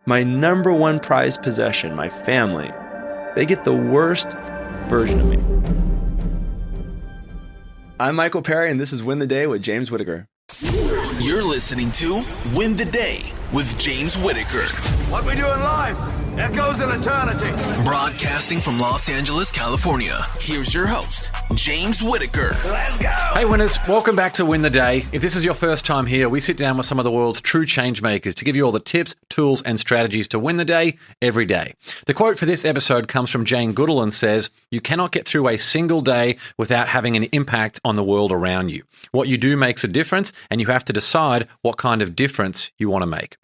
my number one prized possession, my family, they get the worst version of me. I'm Michael Perry, and this is Win the Day with James Whittaker. You're listening to Win the Day with James Whittaker. What we do in life echoes in eternity. Broadcasting from Los Angeles, California. Here's your host, James Whittaker. Let's go! Hey winners, welcome back to Win the Day. If this is your first time here, we sit down with some of the world's true change makers to give you all the tips, tools, and strategies to win the day every day. The quote for this episode comes from Jane Goodall and says, "You cannot get through a single day without having an impact on the world around you. What you do makes a difference, and you have to decide what kind of difference you want to make."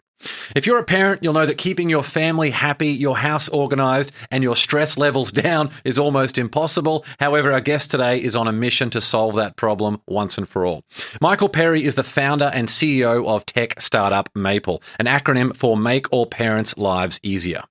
If you're a parent, you'll know that keeping your family happy, your house organized, and your stress levels down is almost impossible. However, our guest today is on a mission to solve that problem once and for all. Michael Perry is the founder and CEO of tech startup Maple, an acronym for Make All Parents' Lives Easier.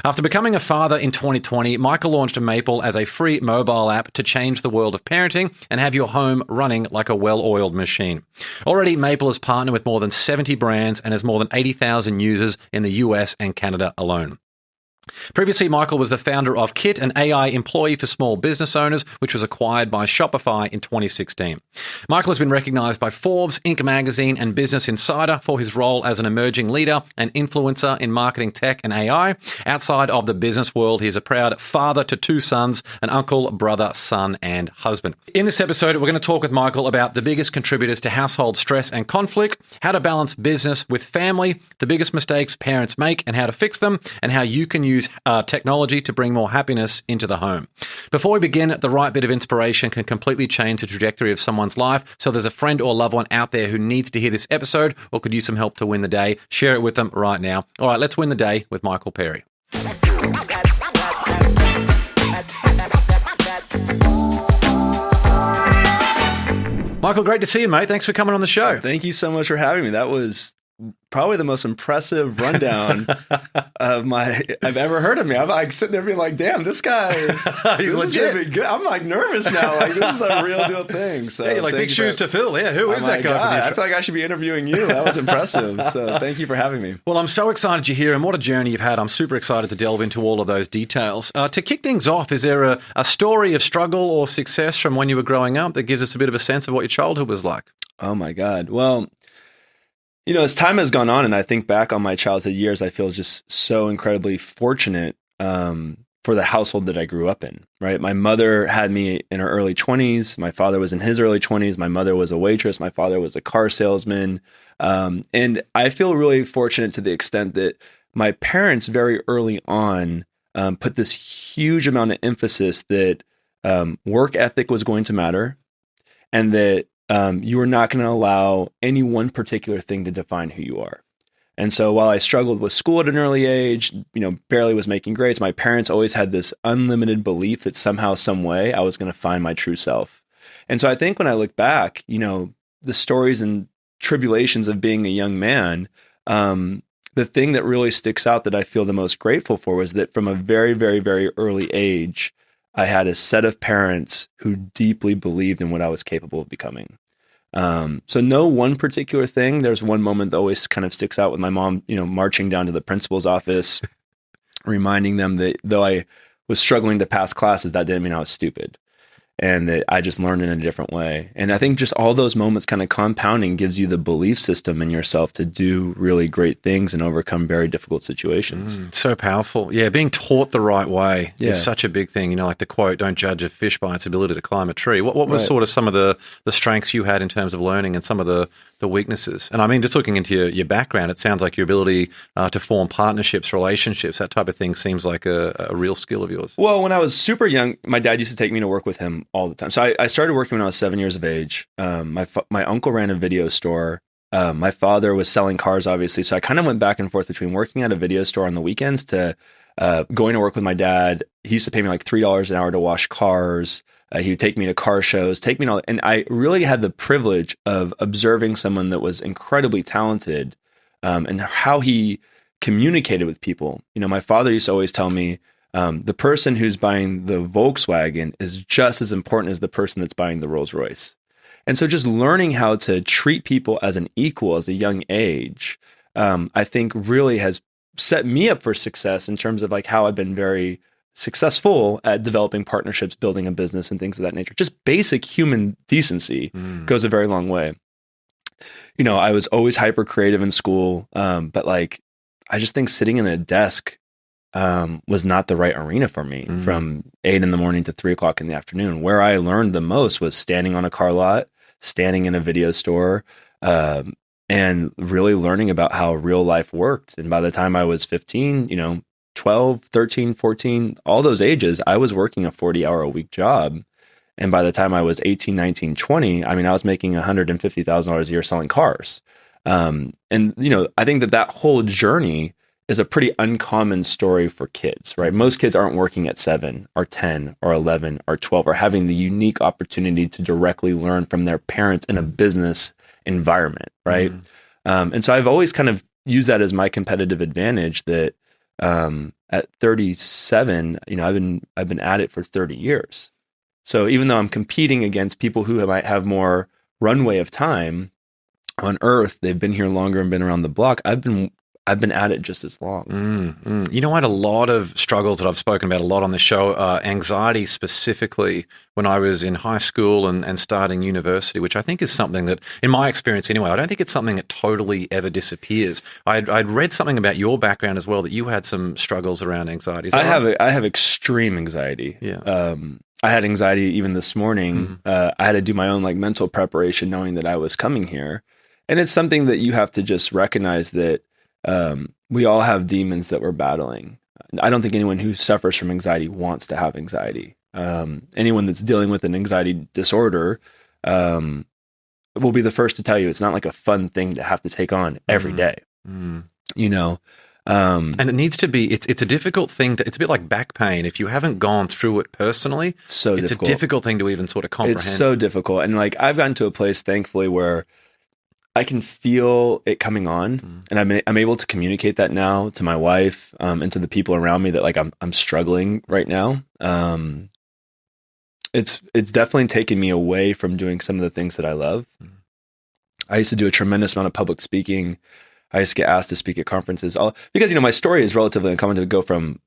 After becoming a father in 2020, Michael launched Maple as a free mobile app to change the world of parenting and have your home running like a well-oiled machine. Already, Maple has partnered with more than 70 brands and has more than 80,000 users in the US and Canada alone. Previously, Michael was the founder of Kit, an AI employee for small business owners, which was acquired by Shopify in 2016. Michael has been recognized by Forbes, Inc. magazine, and Business Insider for his role as an emerging leader and influencer in marketing tech and AI. Outside of the business world, he is a proud father to 2 sons, an uncle, brother, son, and husband. In this episode, we're going to talk with Michael about the biggest contributors to household stress and conflict, how to balance business with family, the biggest mistakes parents make and how to fix them, and how you can use technology to bring more happiness into the home. Before we begin, the right bit of inspiration can completely change the trajectory of someone's life. So if there's a friend or loved one out there who needs to hear this episode or could use some help to win the day, share it with them right now. All right, let's win the day with Michael Perry. Michael, great to see you, mate. Thanks for coming on the show. Thank you so much for having me. That was probably the most impressive rundown I've ever heard of me. I'm like sitting there being like, damn, this guy, he's this legit. Is gonna be good. I'm like nervous now. Like this is a real deal thing. So Yeah, you're like big shoes to fill. Yeah, who is that guy? God, I feel like I should be interviewing you. That was impressive. So thank you for having me. Well, I'm so excited you're here and what a journey you've had. I'm super excited to delve into all of those details. To kick things off, is there a story of struggle or success from when you were growing up that gives us a bit of a sense of what your childhood was like? Oh my God. Well, you know, as time has gone on and I think back on my childhood years, I feel just so incredibly fortunate for the household that I grew up in, right? My mother had me in her early 20s. My father was in his early 20s. My mother was a waitress. My father was a car salesman. And I feel really fortunate to the extent that my parents very early on put this huge amount of emphasis that work ethic was going to matter and that you are not going to allow any one particular thing to define who you are. And so while I struggled with school at an early age, you know, barely was making grades, my parents always had this unlimited belief that somehow, some way, I was going to find my true self. And so I think when I look back, you know, the stories and tribulations of being a young man, the thing that really sticks out that I feel the most grateful for was that from a very, very, very early age, I had a set of parents who deeply believed in what I was capable of becoming. So no one particular thing. There's one moment that always kind of sticks out with my mom, you know, marching down to the principal's office, reminding them that though I was struggling to pass classes, that didn't mean I was stupid. And that I just learned in a different way. And I think just all those moments kind of compounding gives you the belief system in yourself to do really great things and overcome very difficult situations. So powerful. Yeah, being taught the right way is such a big thing. You know, like the quote, don't judge a fish by its ability to climb a tree. What was sort of some of the strengths you had in terms of learning and some of the weaknesses? And I mean, just looking into your background, it sounds like your ability to form partnerships, relationships, that type of thing seems like a real skill of yours. Well, when I was super young, my dad used to take me to work with him all the time. So I started working when I was 7 years of age. My uncle ran a video store. My father was selling cars, obviously. So I kind of went back and forth between working at a video store on the weekends to going to work with my dad. He used to pay me like $3 an hour to wash cars. He would take me to car shows, take me to all, and I really had the privilege of observing someone that was incredibly talented and how he communicated with people. You know, my father used to always tell me, the person who's buying the Volkswagen is just as important as the person that's buying the Rolls Royce. And so just learning how to treat people as an equal as a young age, I think really has set me up for success in terms of like how I've been very successful at developing partnerships, building a business and things of that nature. Just basic human decency goes a very long way. You know, I was always hyper creative in school. But like, I just think sitting in a desk was not the right arena for me from 8 a.m. to 3 o'clock in the afternoon. Where I learned the most was standing on a car lot, standing in a video store, and really learning about how real life worked. And by the time I was 15, you know, 12, 13, 14, all those ages, I was working a 40-hour-a-week job. And by the time I was 18, 19, 20, I mean, I was making $150,000 a year selling cars. And, you know, I think that whole journey is a pretty uncommon story for kids, right? Most kids aren't working at 7 or 10 or 11 or 12 or having the unique opportunity to directly learn from their parents in a business environment, right? And so I've always kind of used that as my competitive advantage that at 37, you know, I've been at it for 30 years. So even though I'm competing against people who might have more runway of time on earth, they've been here longer and been around the block, I've been at it just as long. You know, I had a lot of struggles that I've spoken about a lot on the show, anxiety specifically when I was in high school and starting university, which I think is something that, in my experience anyway, I don't think it's something that totally ever disappears. I'd read something about your background as well, that you had some struggles around anxiety. I have extreme anxiety. Yeah. I had anxiety even this morning. I had to do my own like mental preparation knowing that I was coming here. And it's something that you have to just recognize that we all have demons that we're battling. I don't think anyone who suffers from anxiety wants to have anxiety. Anyone that's dealing with an anxiety disorder will be the first to tell you it's not like a fun thing to have to take on every day. You know, and it needs to be. It's a difficult thing. It's a bit like back pain. If you haven't gone through it personally, it's a difficult thing to even sort of comprehend. It's so difficult, and like I've gotten to a place, thankfully, where I can feel it coming on, and I'm able to communicate that now to my wife and to the people around me that like I'm struggling right now. It's definitely taken me away from doing some of the things that I love. I used to do a tremendous amount of public speaking. I used to get asked to speak at conferences, because you know my story is relatively uncommon to go from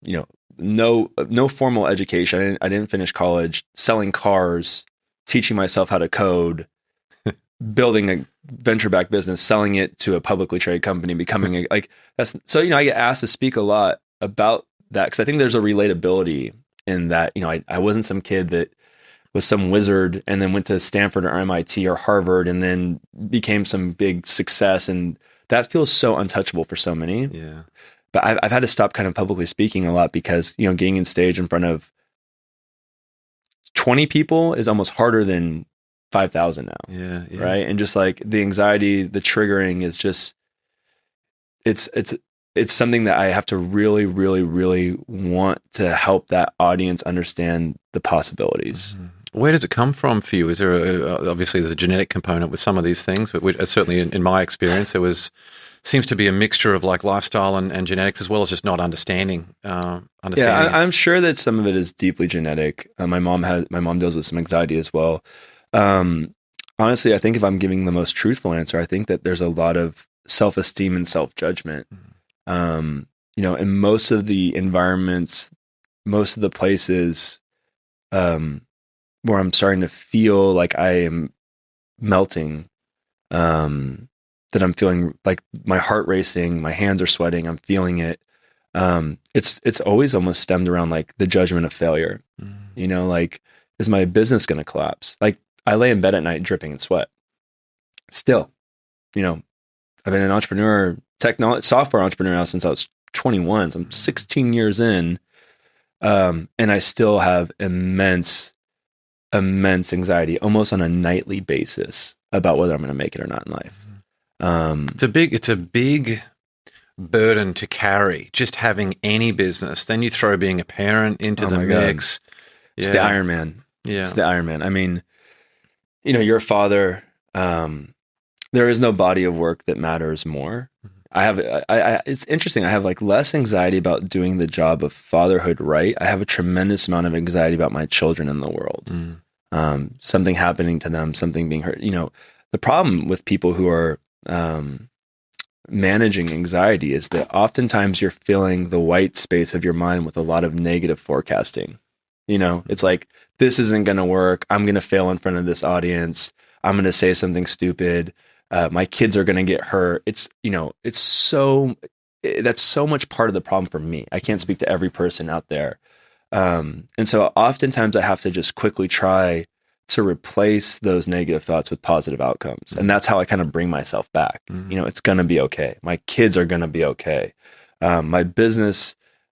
no formal education. I didn't finish college, selling cars, teaching myself how to code, building a venture-backed business, selling it to a publicly traded company, becoming that's so, you know, I get asked to speak a lot about that because I think there's a relatability in that. You know, I wasn't some kid that was some wizard and then went to Stanford or MIT or Harvard and then became some big success, and that feels so untouchable for so many. Yeah. But I've had to stop kind of publicly speaking a lot because, you know, getting in stage in front of 20 people is almost harder than 5,000 now. Yeah. Right. And just like the anxiety, the triggering is just, it's something that I have to really, really, really want to help that audience understand the possibilities. Where does it come from for you? Is there obviously there's a genetic component with some of these things, but certainly in my experience, seems to be a mixture of like lifestyle and genetics, as well as just not understanding. Yeah, I'm sure that some of it is deeply genetic. My mom deals with some anxiety as well. Honestly, I think if I'm giving the most truthful answer, I think that there's a lot of self-esteem and self-judgment. You know, in most of the environments, most of the places where I'm starting to feel like I am melting, that I'm feeling like my heart racing, my hands are sweating, I'm feeling it. It's always almost stemmed around like the judgment of failure. You know, like, is my business going to collapse? Like, I lay in bed at night dripping in sweat. Still, you know, I've been an entrepreneur, software entrepreneur now since I was 21. So I'm 16 years in, and I still have immense anxiety, almost on a nightly basis, about whether I'm going to make it or not in life. It's a big burden to carry, just having any business. Then you throw being a parent into the mix. It's the Iron Man. Yeah, it's the Iron Man. I mean, you know, you're a father. There is no body of work that matters more. It's interesting. I have like less anxiety about doing the job of fatherhood right. I have a tremendous amount of anxiety about my children in the world. Something happening to them, something being hurt. You know, the problem with people who are managing anxiety is that oftentimes you're filling the white space of your mind with a lot of negative forecasting. It's like, this isn't going to work. I'm going to fail in front of this audience. I'm going to say something stupid. My kids are going to get hurt. That's so much part of the problem for me. I can't speak to every person out there. And so oftentimes I have to just quickly try to replace those negative thoughts with positive outcomes. And that's how I kind of bring myself back. It's going to be okay. My kids are going to be okay. My business,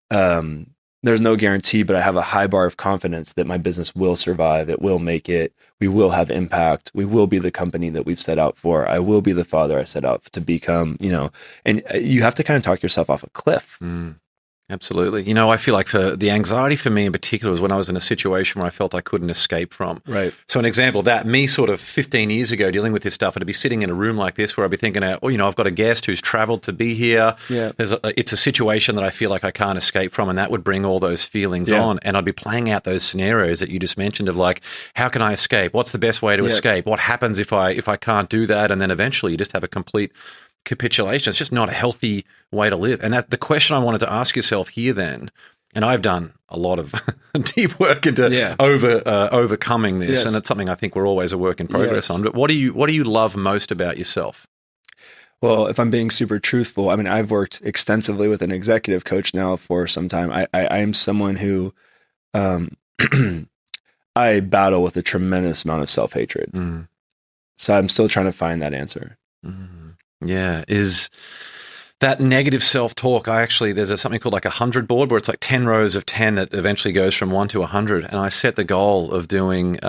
there's no guarantee, but I have a high bar of confidence that my business will survive. It will make it. We will have impact. We will be the company that we've set out for. I will be the father I set out to become, and you have to kind of talk yourself off a cliff. Absolutely. I feel like for the anxiety for me in particular was when I was in a situation where I felt I couldn't escape from. Right. So an example of that, me sort of 15 years ago dealing with this stuff, I'd be sitting in a room like this where I'd be thinking, I've got a guest who's traveled to be here. Yeah. It's a situation that I feel like I can't escape from, and that would bring all those feelings on. And I'd be playing out those scenarios that you just mentioned of like, how can I escape? What's the best way to escape? What happens if I can't do that? And then eventually you just have a complete capitulation. It's just not a healthy way to live. And that the question I wanted to ask yourself here then, and I've done a lot of deep work into overcoming this, and it's something I think we're always a work in progress on. But what do you love most about yourself? Well, if I'm being super truthful, I mean, I've worked extensively with an executive coach now for some time. I am someone who I battle with a tremendous amount of self-hatred. So I'm still trying to find that answer. Yeah. Is that negative self-talk, there's something called like 100 board where it's like 10 rows of 10 that eventually goes from 1 to 100. And I set the goal of doing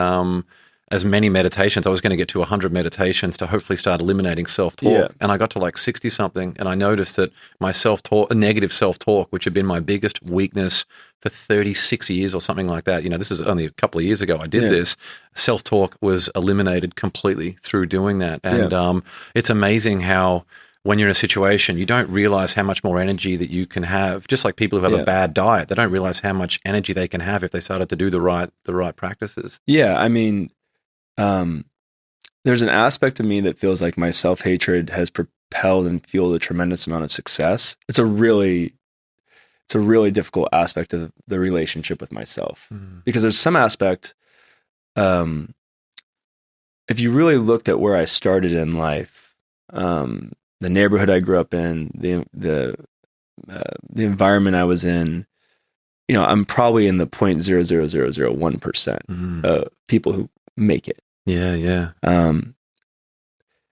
as many meditations. I was going to get to 100 meditations to hopefully start eliminating self-talk. Yeah. And I got to like 60 something, and I noticed that my self-talk, negative self-talk, which had been my biggest weakness for 36 years or something like that. This is only a couple of years ago I did this. Self-talk was eliminated completely through doing that. And it's amazing how when you're in a situation, you don't realize how much more energy that you can have. Just like people who have a bad diet, they don't realize how much energy they can have if they started to do the right practices. Yeah, I mean, there's an aspect of me that feels like my self-hatred has propelled and fueled a tremendous amount of success. It's a really difficult aspect of the relationship with myself, because there's some aspect, if you really looked at where I started in life, the neighborhood I grew up in, the environment I was in, I'm probably in the 0.00001% of people who make it. Yeah. And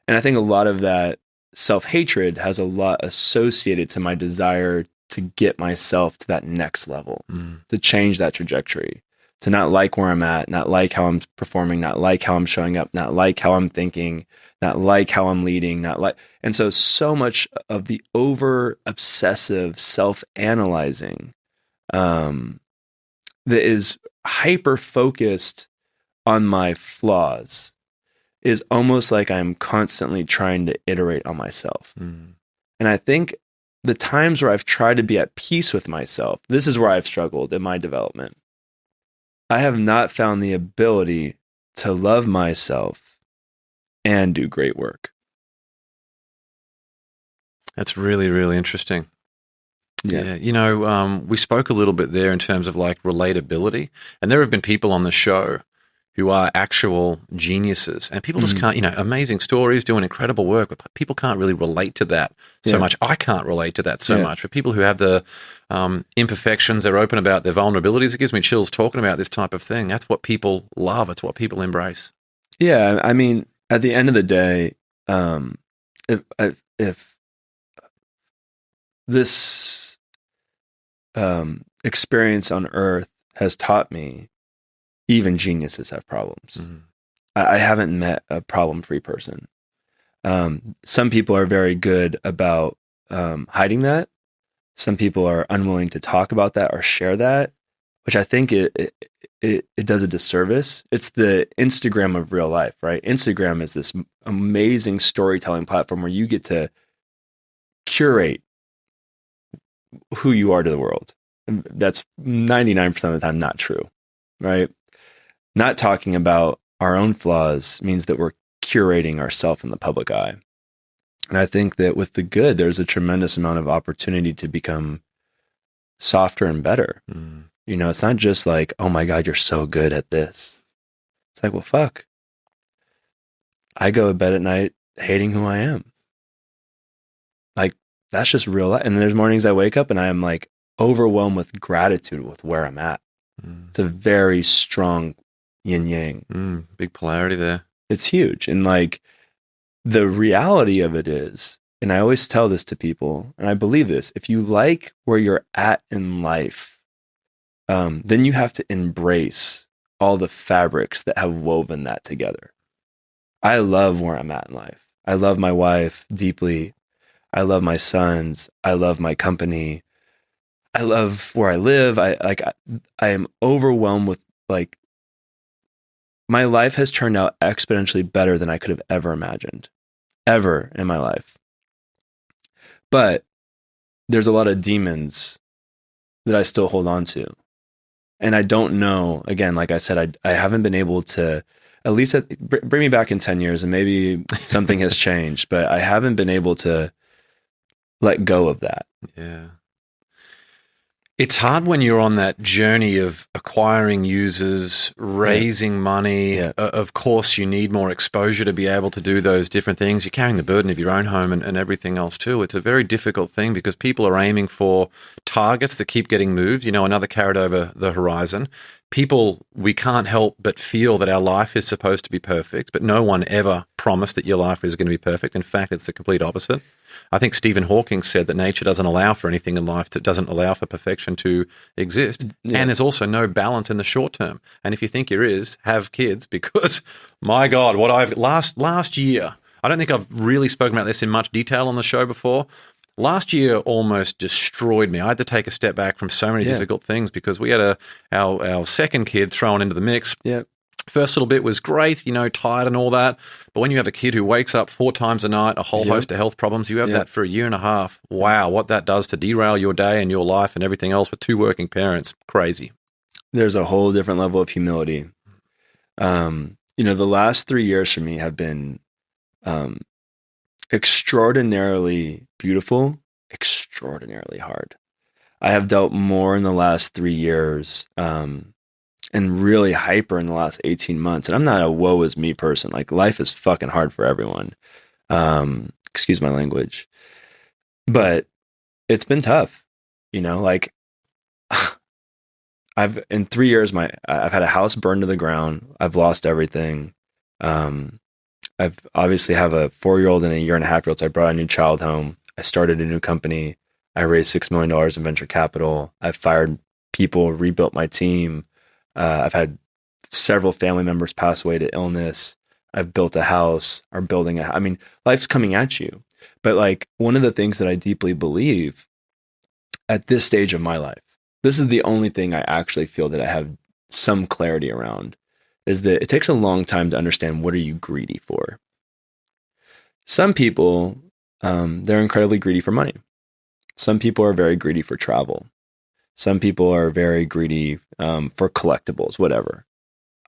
I think a lot of that self-hatred has a lot associated to my desire to get myself to that next level, to change that trajectory, to not like where I'm at, not like how I'm performing, not like how I'm showing up, not like how I'm thinking, not like how I'm leading, and so much of the over obsessive self-analyzing that is hyper focused on my flaws is almost like I'm constantly trying to iterate on myself. And I think the times where I've tried to be at peace with myself, this is where I've struggled in my development. I have not found the ability to love myself and do great work. That's really, really interesting. Yeah. We spoke a little bit there in terms of like relatability, and there have been people on the show who are actual geniuses, and people just can't, amazing stories, doing incredible work, but people can't really relate to that so much. I can't relate to that so much. But people who have the imperfections, they're open about their vulnerabilities. It gives me chills talking about this type of thing. That's what people love. It's what people embrace. Yeah. I mean, at the end of the day, if this experience on Earth has taught me even geniuses have problems. I haven't met a problem-free person. Some people are very good about hiding that. Some people are unwilling to talk about that or share that, which I think it does a disservice. It's the Instagram of real life, right? Instagram is this amazing storytelling platform where you get to curate who you are to the world. And that's 99% of the time not true, right? Not talking about our own flaws means that we're curating ourselves in the public eye. And I think that with the good, there's a tremendous amount of opportunity to become softer and better. You know, it's not just like, oh my God, you're so good at this. It's like, well, fuck. I go to bed at night hating who I am. Like, that's just real life. And there's mornings I wake up and I am like overwhelmed with gratitude with where I'm at. It's a very strong yin yang. Big polarity there. It's huge. And like, the reality of it is, and I always tell this to people, and I believe this, if you like where you're at in life, then you have to embrace all the fabrics that have woven that together. I love where I'm at in life. I love my wife deeply. I love my sons. I love my company. I love where I live. I am overwhelmed with, like, my life has turned out exponentially better than I could have ever imagined, ever in my life. But there's a lot of demons that I still hold on to. And I don't know, again, like I said, I haven't been able to, at least bring me back in 10 years and maybe something has changed, but I haven't been able to let go of that. Yeah. It's hard when you're on that journey of acquiring users, raising money. Yeah. Of course, you need more exposure to be able to do those different things. You're carrying the burden of your own home and everything else too. It's a very difficult thing because people are aiming for targets that keep getting moved, you know, another carrot over the horizon. People, we can't help but feel that our life is supposed to be perfect, but no one ever promised that your life is going to be perfect. In fact, it's the complete opposite. I think Stephen Hawking said that nature doesn't allow for anything in life, that doesn't allow for perfection to exist. Yeah. And there's also no balance in the short term. And if you think there is, have kids, because my God, what I've last year, I don't think I've really spoken about this in much detail on the show before. Last year almost destroyed me. I had to take a step back from so many difficult things because we had our second kid thrown into the mix. Yeah. First little bit was great, you know, tired and all that. But when you have a kid who wakes up 4 times a night, a whole host of health problems, you have that for a year and a half. Wow, what that does to derail your day and your life and everything else with 2 working parents. Crazy. There's a whole different level of humility. You know, the last 3 years for me have been extraordinarily beautiful, extraordinarily hard. I have dealt more in the last 3 years and really hyper in the last 18 months. And I'm not a woe is me person. Like, life is fucking hard for everyone. Excuse my language. But it's been tough. You know, like, in 3 years, I've had a house burned to the ground. I've lost everything. I've obviously have a 4-year-old and a 1.5-year-old. So I brought a new child home. I started a new company. I raised $6 million in venture capital. I've fired people, rebuilt my team. I've had several family members pass away to illness. I've built a house or building I mean, life's coming at you. But like, one of the things that I deeply believe at this stage of my life, this is the only thing I actually feel that I have some clarity around, is that it takes a long time to understand, what are you greedy for? Some people, they're incredibly greedy for money. Some people are very greedy for travel. Some people are very greedy for collectibles, whatever.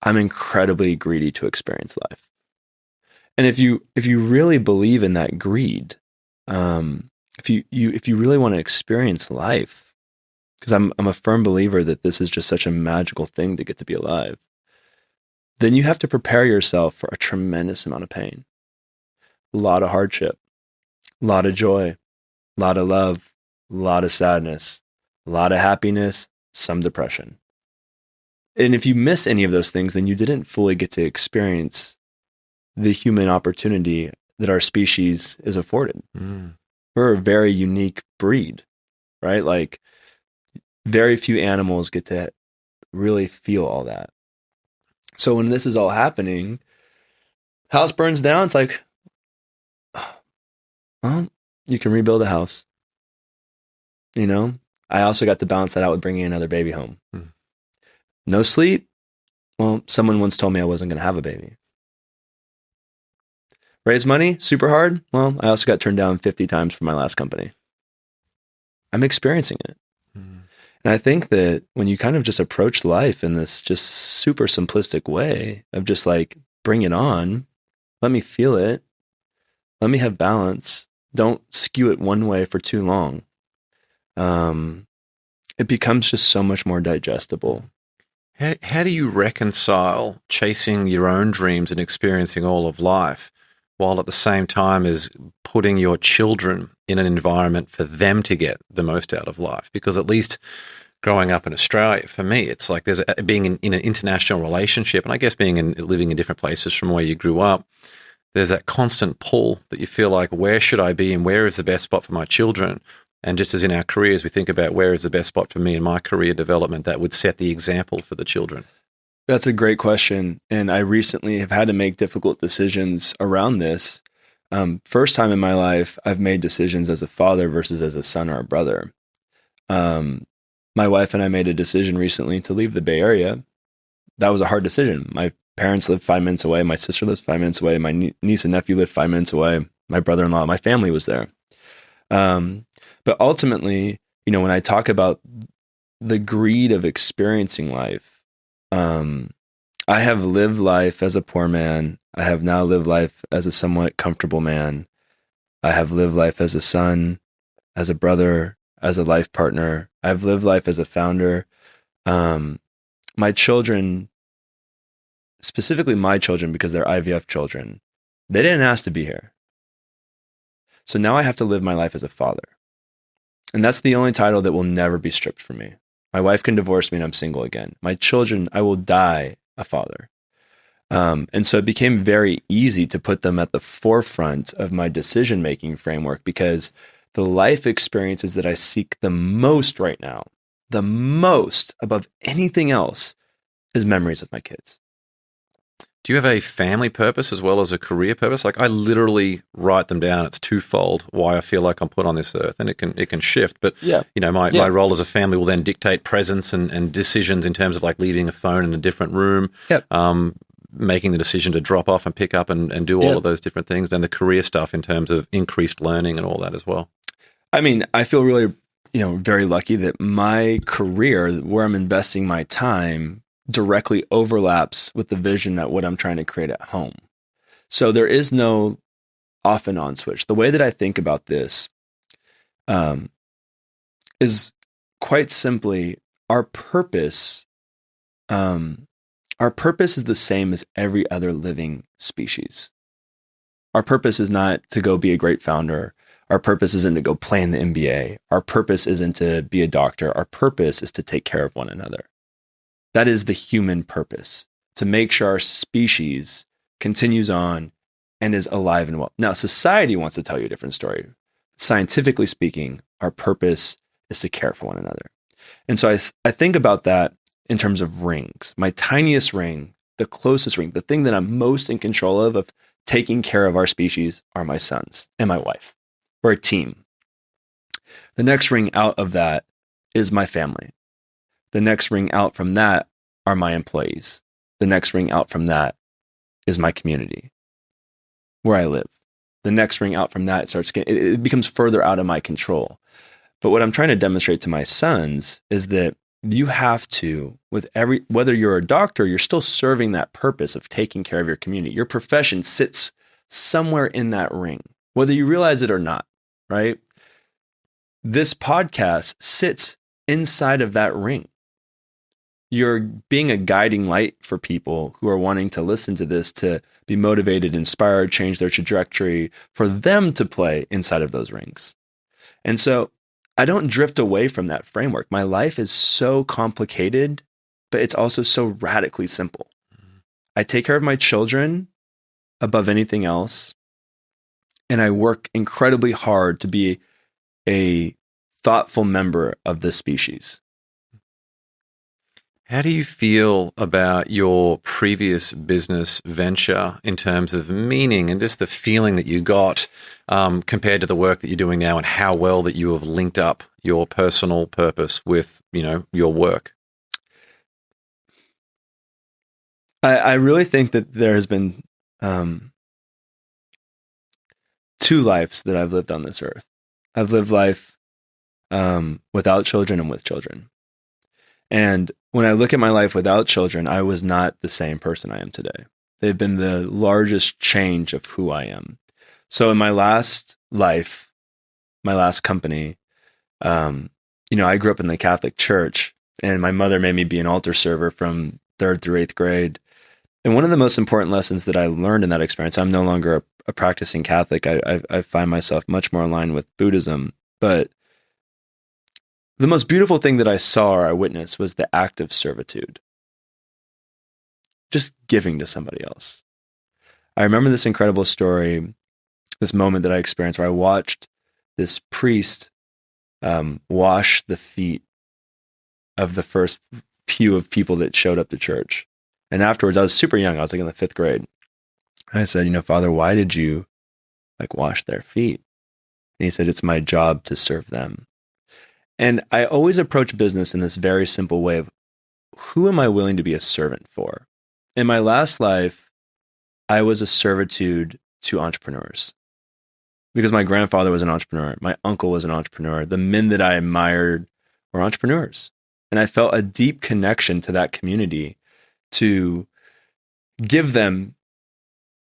I'm incredibly greedy to experience life. And if you really believe in that greed, if you really want to experience life, because I'm a firm believer that this is just such a magical thing to get to be alive, then you have to prepare yourself for a tremendous amount of pain, a lot of hardship, a lot of joy, a lot of love, a lot of sadness, a lot of happiness, some depression. And if you miss any of those things, then you didn't fully get to experience the human opportunity that our species is afforded. We're a very unique breed, right? Like, very few animals get to really feel all that. So when this is all happening, house burns down, it's like, well, you can rebuild a house. You know, I also got to balance that out with bringing another baby home. No sleep. Well, someone once told me I wasn't going to have a baby. Raise money, super hard. Well, I also got turned down 50 times from my last company. I'm experiencing it. And I think that when you kind of just approach life in this just super simplistic way of just like, bring it on, let me feel it, let me have balance, don't skew it one way for too long. It becomes just so much more digestible. How do you reconcile chasing your own dreams and experiencing all of life while at the same time as putting your children in an environment for them to get the most out of life? Because at least growing up in Australia, for me, it's like there's being in an international relationship, and I guess living in different places from where you grew up, there's that constant pull that you feel like, where should I be and where is the best spot for my children? And just as in our careers, we think about where is the best spot for me in my career development that would set the example for the children. That's a great question. And I recently have had to make difficult decisions around this. First time in my life, I've made decisions as a father versus as a son or a brother. My wife and I made a decision recently to leave the Bay Area. That was a hard decision. My parents live 5 minutes away. My sister lives 5 minutes away. My niece and nephew live 5 minutes away. My brother-in-law, my family was there. But ultimately, when I talk about the greed of experiencing life, I have lived life as a poor man. I have now lived life as a somewhat comfortable man. I have lived life as a son, as a brother, as a life partner. I've lived life as a founder. My children, specifically my children, because they're IVF children, they didn't ask to be here. So now I have to live my life as a father. And that's the only title that will never be stripped from me. My wife can divorce me and I'm single again. My children, I will die a father. And so it became very easy to put them at the forefront of my decision-making framework, because the life experiences that I seek the most right now, the most above anything else, is memories with my kids. Do you have a family purpose as well as a career purpose? Like, I literally write them down. It's twofold why I feel like I'm put on this earth, and it can shift. But my role as a family will then dictate presence and decisions in terms of like leaving a phone in a different room, making the decision to drop off and pick up and do all of those different things. Then the career stuff in terms of increased learning and all that as well. I mean, I feel really, very lucky that my career, where I'm investing my time, directly overlaps with the vision that what I'm trying to create at home. So there is no off and on switch. The way that I think about this is quite simply our purpose. Our purpose is the same as every other living species. Our purpose is not to go be a great founder. Our purpose isn't to go play in the NBA. Our purpose isn't to be a doctor. Our purpose is to take care of one another. That is the human purpose, to make sure our species continues on and is alive and well. Now, society wants to tell you a different story. Scientifically speaking, our purpose is to care for one another. And so I think about that in terms of rings. My tiniest ring, the closest ring, the thing that I'm most in control of taking care of our species, are my sons and my wife. We're a team. The next ring out of that is my family. The next ring out from that are my employees. The next ring out from that is my community, where I live. The next ring out from that it becomes further out of my control. But what I'm trying to demonstrate to my sons is that you have to, whether you're a doctor, you're still serving that purpose of taking care of your community. Your profession sits somewhere in that ring, whether you realize it or not, right? This podcast sits inside of that ring. You're being a guiding light for people who are wanting to listen to this, to be motivated, inspired, change their trajectory, for them to play inside of those rings. And so I don't drift away from that framework. My life is so complicated, but it's also so radically simple. I take care of my children above anything else, and I work incredibly hard to be a thoughtful member of this species. How do you feel about your previous business venture in terms of meaning and just the feeling that you got compared to the work that you're doing now, and how well that you have linked up your personal purpose with, your work? I really think that there has been two lives that I've lived on this earth. I've lived life without children and with children. And when I look at my life without children, I was not the same person I am today. They've been the largest change of who I am. So in my last life, my last company, I grew up in the Catholic Church, and my mother made me be an altar server from 3rd through 8th grade. And one of the most important lessons that I learned in that experience, I'm no longer a practicing Catholic. I find myself much more aligned with Buddhism. But the most beautiful thing that I saw or I witnessed was the act of servitude. Just giving to somebody else. I remember this incredible story, this moment that I experienced where I watched this priest wash the feet of the first pew of people that showed up to church. And afterwards, I was super young. I was like in the 5th grade. And I said, Father, why did you wash their feet? And he said, it's my job to serve them. And I always approach business in this very simple way of, who am I willing to be a servant for? In my last life, I was a servitude to entrepreneurs because my grandfather was an entrepreneur. My uncle was an entrepreneur. The men that I admired were entrepreneurs. And I felt a deep connection to that community to give them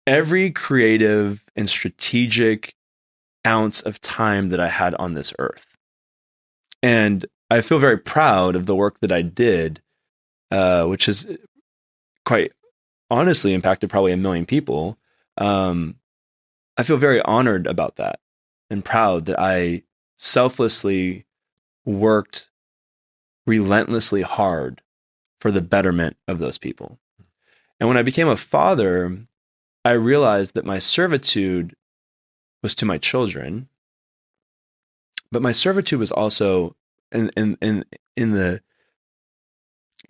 every creative and strategic ounce of time that I had on this earth. And I feel very proud of the work that I did, which has quite honestly impacted probably 1 million people. I feel very honored about that and proud that I selflessly worked relentlessly hard for the betterment of those people. And when I became a father, I realized that my servitude was to my children, but my servitude was also my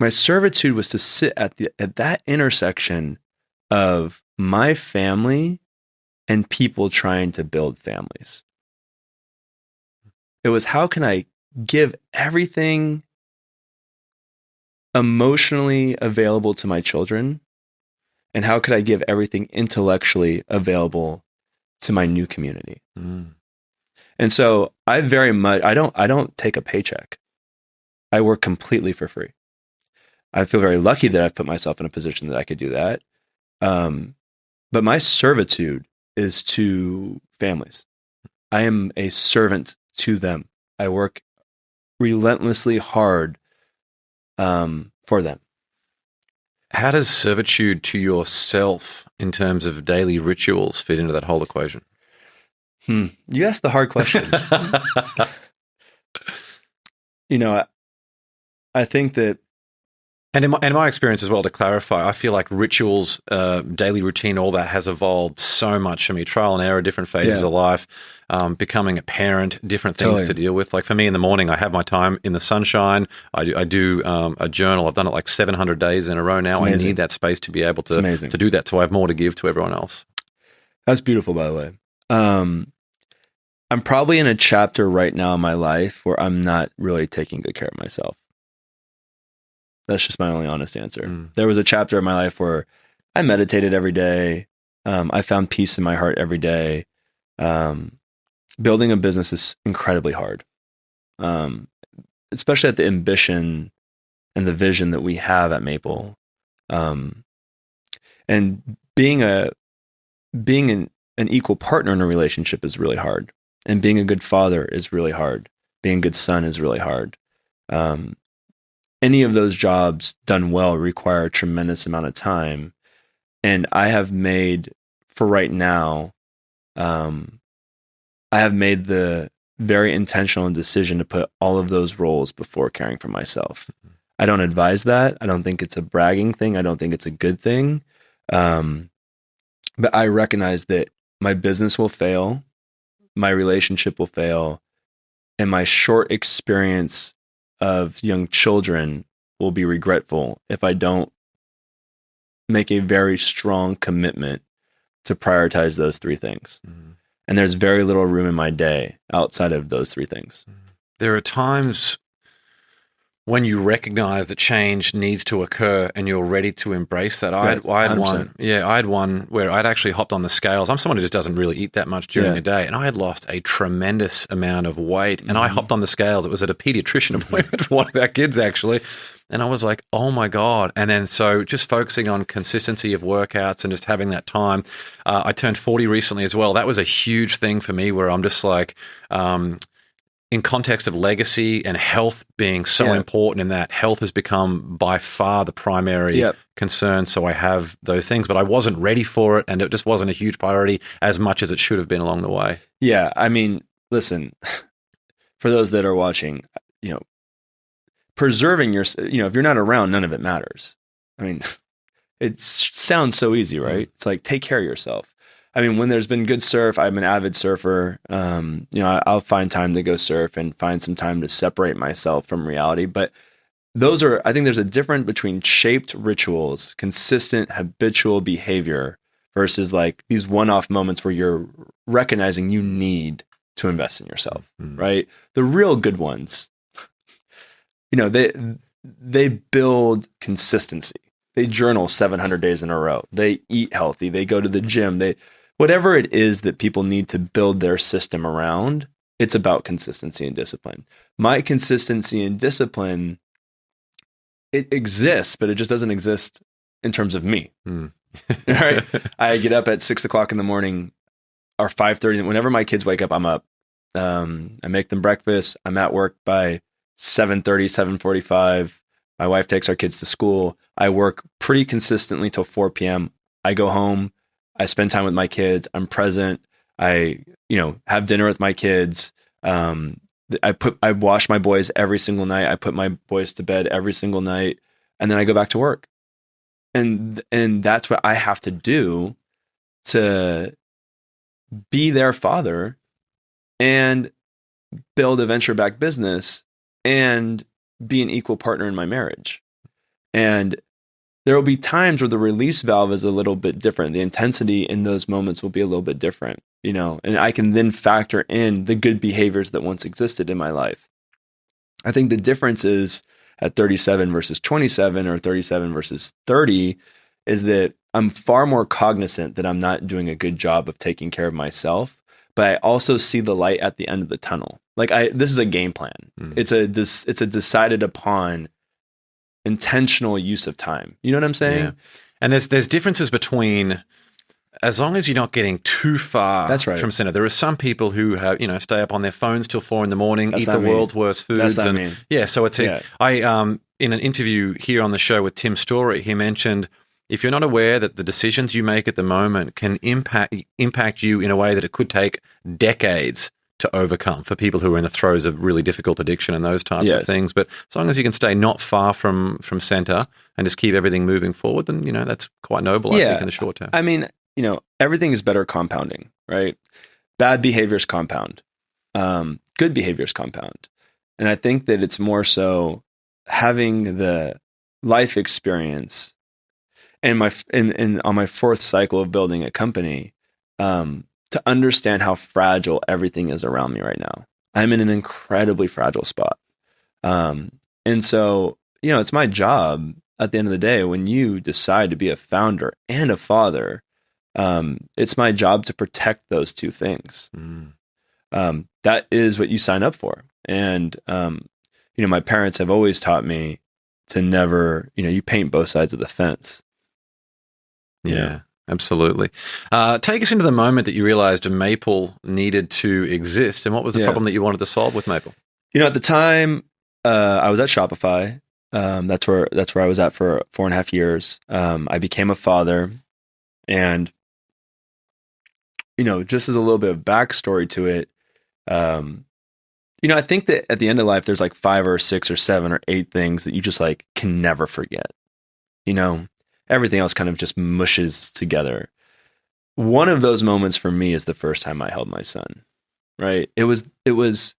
servitude was to sit at that intersection of my family and people trying to build families. It was, how can I give everything emotionally available to my children? And how could I give everything intellectually available to my new community? Mm. And so I don't take a paycheck. I work completely for free. I feel very lucky that I've put myself in a position that I could do that. But my servitude is to families. I am a servant to them. I work relentlessly hard for them. How does servitude to yourself in terms of daily rituals fit into that whole equation? You ask the hard questions. I think that, and in my experience as well, to clarify, I feel like rituals, daily routine, all that has evolved so much for me. Trial and error, different phases of life, becoming a parent, different things to deal with. Like for me in the morning, I have my time in the sunshine. I do a journal. I've done it like 700 days in a row now. I need that space to be able to do that, so I have more to give to everyone else. That's beautiful, by the way. I'm probably in a chapter right now in my life where I'm not really taking good care of myself. That's just my only honest answer. There was a chapter in my life where I meditated every day. I found peace in my heart every day. Building a business is incredibly hard, especially at the ambition and the vision that we have at Maple. And being an equal partner in a relationship is really hard. And being a good father is really hard. Being a good son is really hard. Any of those jobs done well require a tremendous amount of time. And I have made, for right now, I have made the very intentional decision to put all of those roles before caring for myself. I don't advise that. I don't think it's a bragging thing. I don't think it's a good thing. But I recognize that my business will fail, my relationship will fail, and my short experience of young children will be regretful if I don't make a very strong commitment to prioritize those 3 things. And there's very little room in my day outside of those 3 things. There are times when you recognize that change needs to occur and you're ready to embrace that. I had one where I'd actually hopped on the scales. I'm someone who just doesn't really eat that much during the day, and I had lost a tremendous amount of weight, and I hopped on the scales. It was at a pediatrician appointment for one of our kids, actually, And I was like, oh my God. And then so just focusing on consistency of workouts and just having that time. I turned 40 recently as well. That was a huge thing for me where I'm just like, in context of legacy and health being so important, in that health has become by far the primary concern. So I have those things, but I wasn't ready for it, and it just wasn't a huge priority as much as it should have been along the way. Yeah. I mean, listen, for those that are watching, preserving your, if you're not around, none of it matters. I mean, it sounds so easy, right? It's like, take care of yourself. I mean, when there's been good surf, I'm an avid surfer. I'll find time to go surf and find some time to separate myself from reality. But I think there's a difference between shaped rituals, consistent habitual behavior versus like these one-off moments where you're recognizing you need to invest in yourself, right? The real good ones, they build consistency. They journal 700 days in a row. They eat healthy. They go to the gym. Whatever it is that people need to build their system around, it's about consistency and discipline. My consistency and discipline, it exists, but it just doesn't exist in terms of me. Right? I get up at 6 o'clock in the morning or 5:30. Whenever my kids wake up, I'm up. I make them breakfast. I'm at work by 7:30, 7:45. My wife takes our kids to school. I work pretty consistently till 4 p.m. I go home. I spend time with my kids. I'm present. I, have dinner with my kids. I wash my boys every single night. I put my boys to bed every single night, and then I go back to work. And that's what I have to do to be their father and build a venture-backed business and be an equal partner in my marriage. And there will be times where the release valve is a little bit different. The intensity in those moments will be a little bit different, and I can then factor in the good behaviors that once existed in my life. I think the difference is at 37 versus 27 or 37 versus 30 is that I'm far more cognizant that I'm not doing a good job of taking care of myself, but I also see the light at the end of the tunnel. Like this is a game plan. It's a decided upon intentional use of time. You know what I'm saying? Yeah. And there's differences between, as long as you're not getting too far from center. There are some people who have, stay up on their phones till 4 a.m, eat the world's worst foods. So it's in an interview here on the show with Tim Story, he mentioned, if you're not aware that the decisions you make at the moment can impact you in a way that it could take decades to overcome for people who are in the throes of really difficult addiction and those types of things. But as long as you can stay not far from center and just keep everything moving forward, then, that's quite noble, I think, in the short term. I mean, everything is better compounding, right? Bad behaviors compound. Good behaviors compound. And I think that it's more so having the life experience and on my fourth cycle of building a company, to understand how fragile everything is around me right now. I'm in an incredibly fragile spot. And so, it's my job at the end of the day, when you decide to be a founder and a father, it's my job to protect those two things. That is what you sign up for. And, my parents have always taught me to never, you paint both sides of the fence. Yeah. Absolutely. Take us into the moment that you realized a Maple needed to exist, and what was the problem that you wanted to solve with Maple? At the time, I was at Shopify. That's where I was at for 4.5 years. I became a father, and just as a little bit of backstory to it, I think that at the end of life, there's like 5 or 6 or 7 or 8 things that you just like can never forget. Everything else kind of just mushes together. One of those moments for me is the first time I held my son, right? It was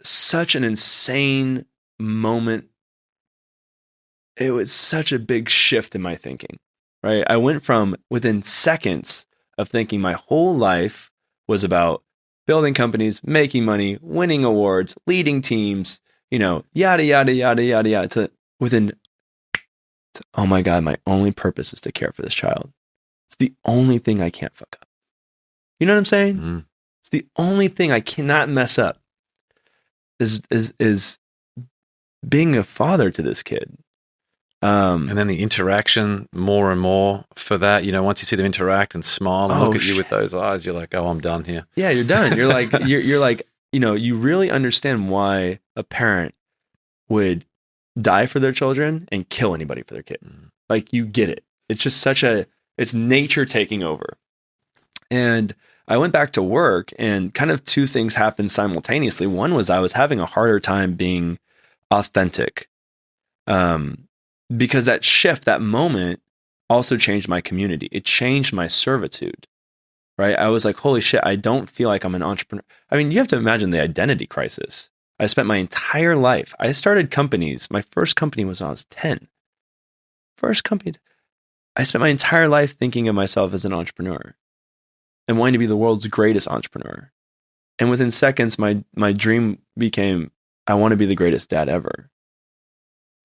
such an insane moment. It was such a big shift in my thinking, right? I went from within seconds of thinking my whole life was about building companies, making money, winning awards, leading teams, yada, yada, yada, yada, yada, to within, oh my God, my only purpose is to care for this child. It's the only thing I can't fuck up. You know what I'm saying? It's the only thing I cannot mess up is being a father to this kid. And then the interaction more and more for that, once you see them interact and smile and look at you with those eyes, you're like, oh, I'm done here. Yeah, you're done. You're like, you're like, you really understand why a parent would die for their children and kill anybody for their kid. Like, you get it. It's just it's nature taking over. And I went back to work, and kind of two things happened simultaneously. One was I was having a harder time being authentic. Because that shift, that moment also changed my community. It changed my servitude, right? I was like, holy shit, I don't feel like I'm an entrepreneur. I mean, you have to imagine the identity crisis. I spent my entire life. I started companies. My first company was when I was 10. First company. I spent my entire life thinking of myself as an entrepreneur and wanting to be the world's greatest entrepreneur. And within seconds, my dream became, I want to be the greatest dad ever.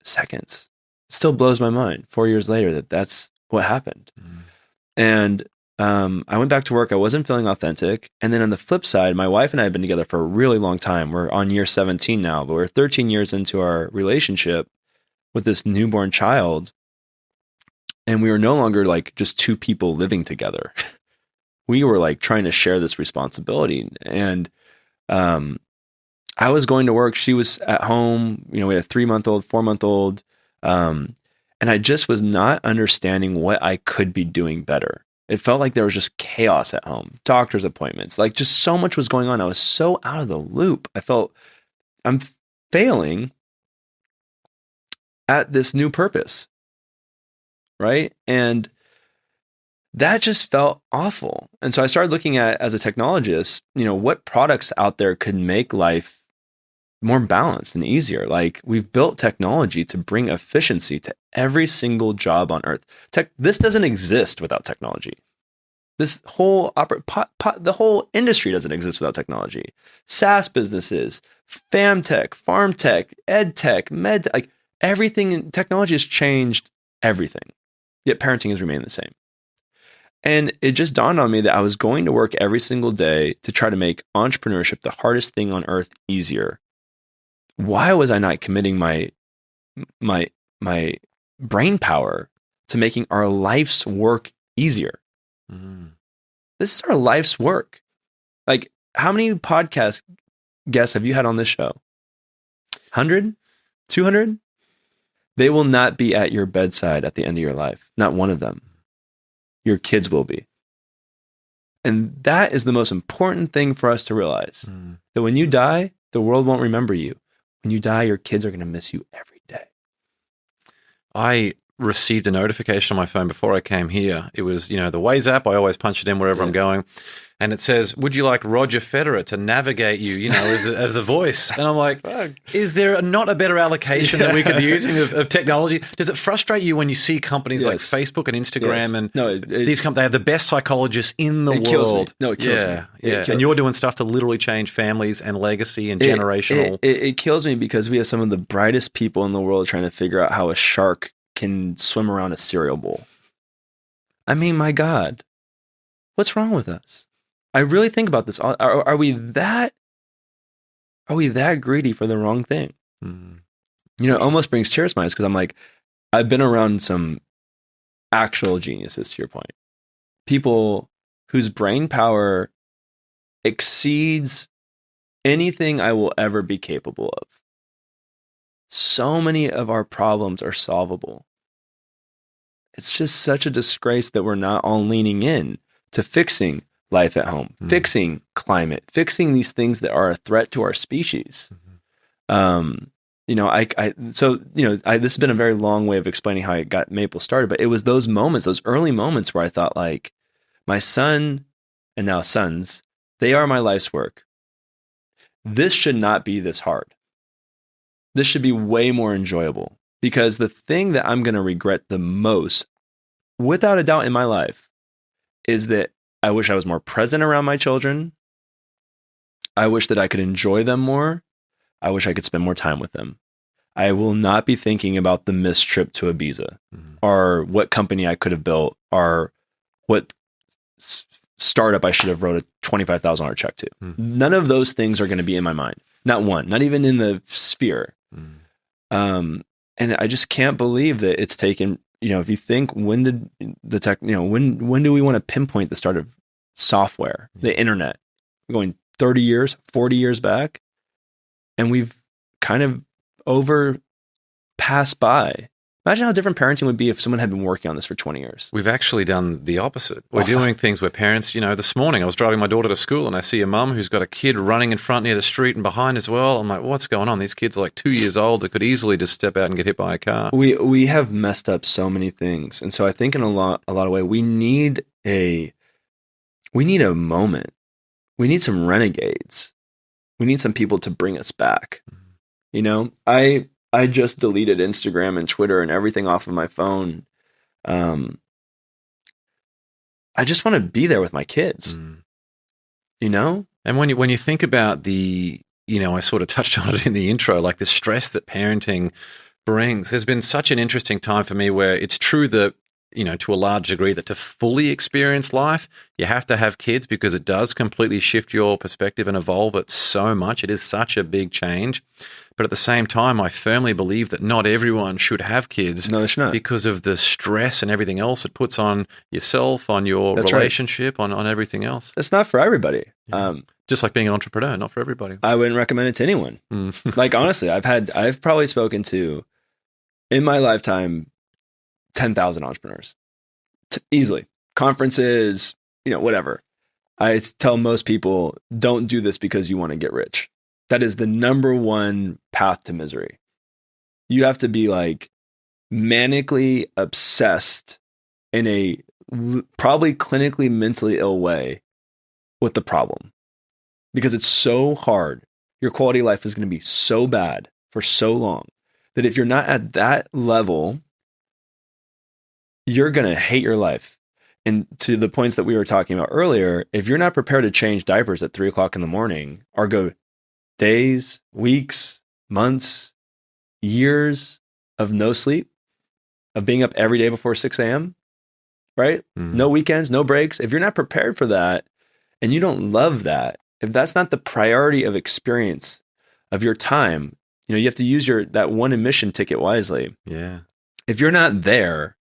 Seconds. It still blows my mind 4 years later that's what happened. And I went back to work. I wasn't feeling authentic. And then on the flip side, my wife and I have been together for a really long time. We're on year 17 now, but we're 13 years into our relationship with this newborn child. And we were no longer like just two people living together. We were like trying to share this responsibility. And I was going to work. She was at home. We had a 3-month-old, 4-month-old. And I just was not understanding what I could be doing better. It felt like there was just chaos at home, doctor's appointments, like just so much was going on. I was so out of the loop. I felt I'm failing at this new purpose. Right. And that just felt awful. And so I started looking at, as a technologist, what products out there could make life more balanced and easier. Like, we've built technology to bring efficiency to every single job on earth. This doesn't exist without technology. This whole the whole industry doesn't exist without technology. SaaS businesses, fam tech, farm tech, ed tech, med tech, like everything in technology has changed everything. Yet parenting has remained the same. And it just dawned on me that I was going to work every single day to try to make entrepreneurship the hardest thing on earth easier. Why was I not committing my brain power to making our life's work easier? This is our life's work. Like, how many podcast guests have you had on this show? 100? 200? They will not be at your bedside at the end of your life. Not one of them. Your kids will be. And that is the most important thing for us to realize. That when you die, the world won't remember you. When you die, your kids are going to miss you every day. I received a notification on my phone before I came here. It was, the Waze app. I always punch it in wherever I'm going. And it says, would you like Roger Federer to navigate you, as the voice? And I'm like, is there not a better allocation that we could be using of technology? Does it frustrate you when you see companies like Facebook and Instagram and these companies, they have the best psychologists in the world? Kills me. No, it kills me. Yeah. And you're doing stuff to literally change families and legacy and generational. It kills me because we have some of the brightest people in the world trying to figure out how a shark can swim around a cereal bowl. I mean, my God, what's wrong with us? I really think about this. Are we that greedy for the wrong thing? It almost brings tears to my eyes because I'm like, I've been around some actual geniuses, to your point. People whose brain power exceeds anything I will ever be capable of. So many of our problems are solvable. It's just such a disgrace that we're not all leaning in to fixing life at home, fixing climate, fixing these things that are a threat to our species. This has been a very long way of explaining how I got Maple started, but it was those moments, those early moments where I thought, like, my son and now sons, they are my life's work. This should not be this hard. This should be way more enjoyable, because the thing that I'm going to regret the most, without a doubt in my life, is that I wish I was more present around my children. I wish that I could enjoy them more. I wish I could spend more time with them. I will not be thinking about the missed trip to Ibiza or what company I could have built or what startup I should have wrote a $25,000 check to. None of those things are going to be in my mind. Not one, not even in the sphere. And I just can't believe that it's taken, if you think when did the tech, when do we want to pinpoint the start of software, the internet, going 30 years, 40 years back, and we've kind of passed by. Imagine how different parenting would be if someone had been working on this for 20 years. We've actually done the opposite. We're doing things where parents, this morning I was driving my daughter to school and I see a mum who's got a kid running in front near the street and behind as well. I'm like, what's going on? These kids are like 2 years old. They could easily just step out and get hit by a car. We have messed up so many things. And so I think in a lot of ways, we need a moment. We need some renegades. We need some people to bring us back. I just deleted Instagram and Twitter and everything off of my phone. I just want to be there with my kids, And when you think about I sort of touched on it in the intro, like the stress that parenting brings, there's been such an interesting time for me where it's true that, to a large degree, that to fully experience life, you have to have kids because it does completely shift your perspective and evolve it so much. It is such a big change. But at the same time, I firmly believe that not everyone should have kids. No, they should not. Because of the stress and everything else it puts on yourself, on your relationship, right. on everything else. It's not for everybody. Yeah. Just like being an entrepreneur, not for everybody. I wouldn't recommend it to anyone. Like, honestly, I've probably spoken to, in my lifetime, 10,000 entrepreneurs. Easily. Conferences, whatever. I tell most people, don't do this because you want to get rich. That is the number one path to misery. You have to be like manically obsessed in a probably clinically mentally ill way with the problem, because it's so hard. Your quality of life is going to be so bad for so long that if you're not at that level, you're going to hate your life. And to the points that we were talking about earlier, if you're not prepared to change diapers at 3:00 in the morning or go days, weeks, months, years of no sleep, of being up every day before 6 a.m., right? No weekends, no breaks. If you're not prepared for that and you don't love that, if that's not the priority of experience of your time, you have to use that one admission ticket wisely. Yeah. If you're not there,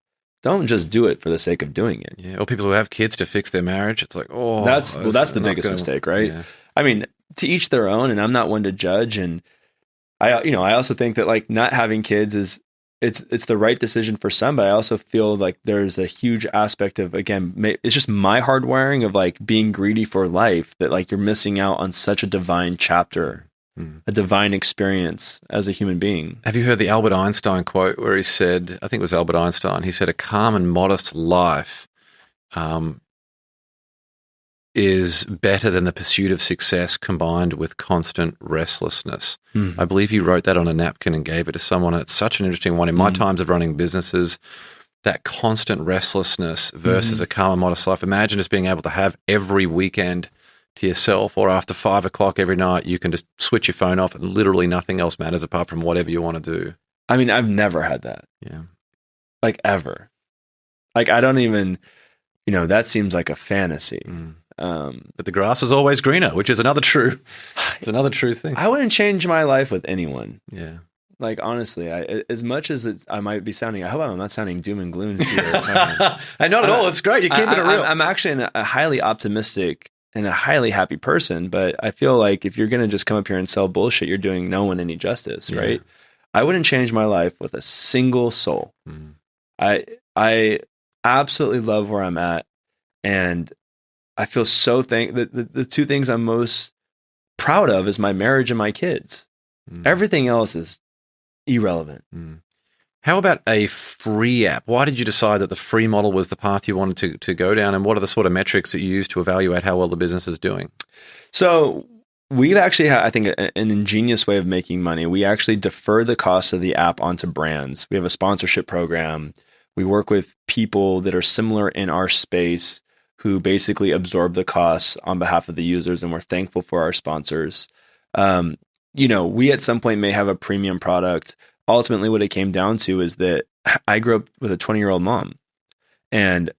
don't just do it for the sake of doing it. Yeah. Or people who have kids to fix their marriage. It's like, that's the biggest mistake, right? Yeah. I mean, to each their own, and I'm not one to judge. And I also think that like not having kids it's the right decision for some, but I also feel like there's a huge aspect of, again, it's just my hardwiring of like being greedy for life, that like you're missing out on such a divine chapter, a divine experience as a human being. Have you heard the Albert Einstein quote where he said, I think it was Albert Einstein, he said, a calm and modest life is better than the pursuit of success combined with constant restlessness. I believe he wrote that on a napkin and gave it to someone. It's such an interesting one. In my times of running businesses, that constant restlessness versus a calm and modest life. Imagine just being able to have every weekend to yourself, or after 5 o'clock every night, you can just switch your phone off and literally nothing else matters apart from whatever you want to do. I mean, I've never had that. Yeah. Like ever. Like I don't even, that seems like a fantasy. But the grass is always greener, which is another true thing. I wouldn't change my life with anyone. Yeah. Like, honestly, as much as I might be sounding, I hope I'm not sounding doom and gloom here. And not at all. It's great. You're keeping it real. I'm actually a highly optimistic and a highly happy person, but I feel like if you're going to just come up here and sell bullshit, you're doing no one any justice, right? I wouldn't change my life with a single soul. I absolutely love where I'm at, and I feel so the two things I'm most proud of is my marriage and my kids. Everything else is irrelevant. How about a free app? Why did you decide that the free model was the path you wanted to go down? And what are the sort of metrics that you use to evaluate how well the business is doing? So we've actually had, I think, an ingenious way of making money. We actually defer the cost of the app onto brands. We have a sponsorship program. We work with people that are similar in our space who basically absorb the costs on behalf of the users, and we're thankful for our sponsors. We at some point may have a premium product. Ultimately, what it came down to is that I grew up with a 20-year-old mom, and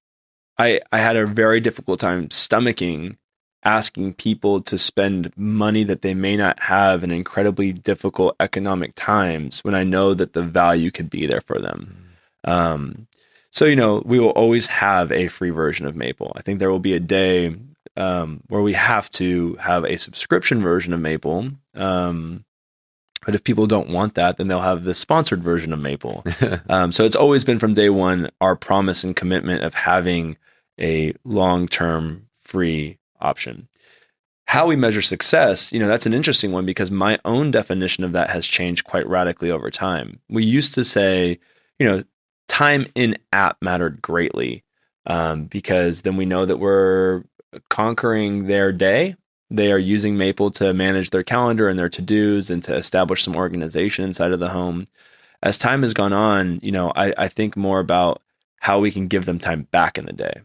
I had a very difficult time stomaching asking people to spend money that they may not have in incredibly difficult economic times when I know that the value could be there for them. So, we will always have a free version of Maple. I think there will be a day where we have to have a subscription version of Maple. But if people don't want that, then they'll have the sponsored version of Maple. So it's always been from day one our promise and commitment of having a long-term free option. How we measure success, that's an interesting one because my own definition of that has changed quite radically over time. We used to say, time in app mattered greatly because then we know that we're conquering their day. They are using Maple to manage their calendar and their to-dos and to establish some organization inside of the home. As time has gone on, I think more about how we can give them time back in the day,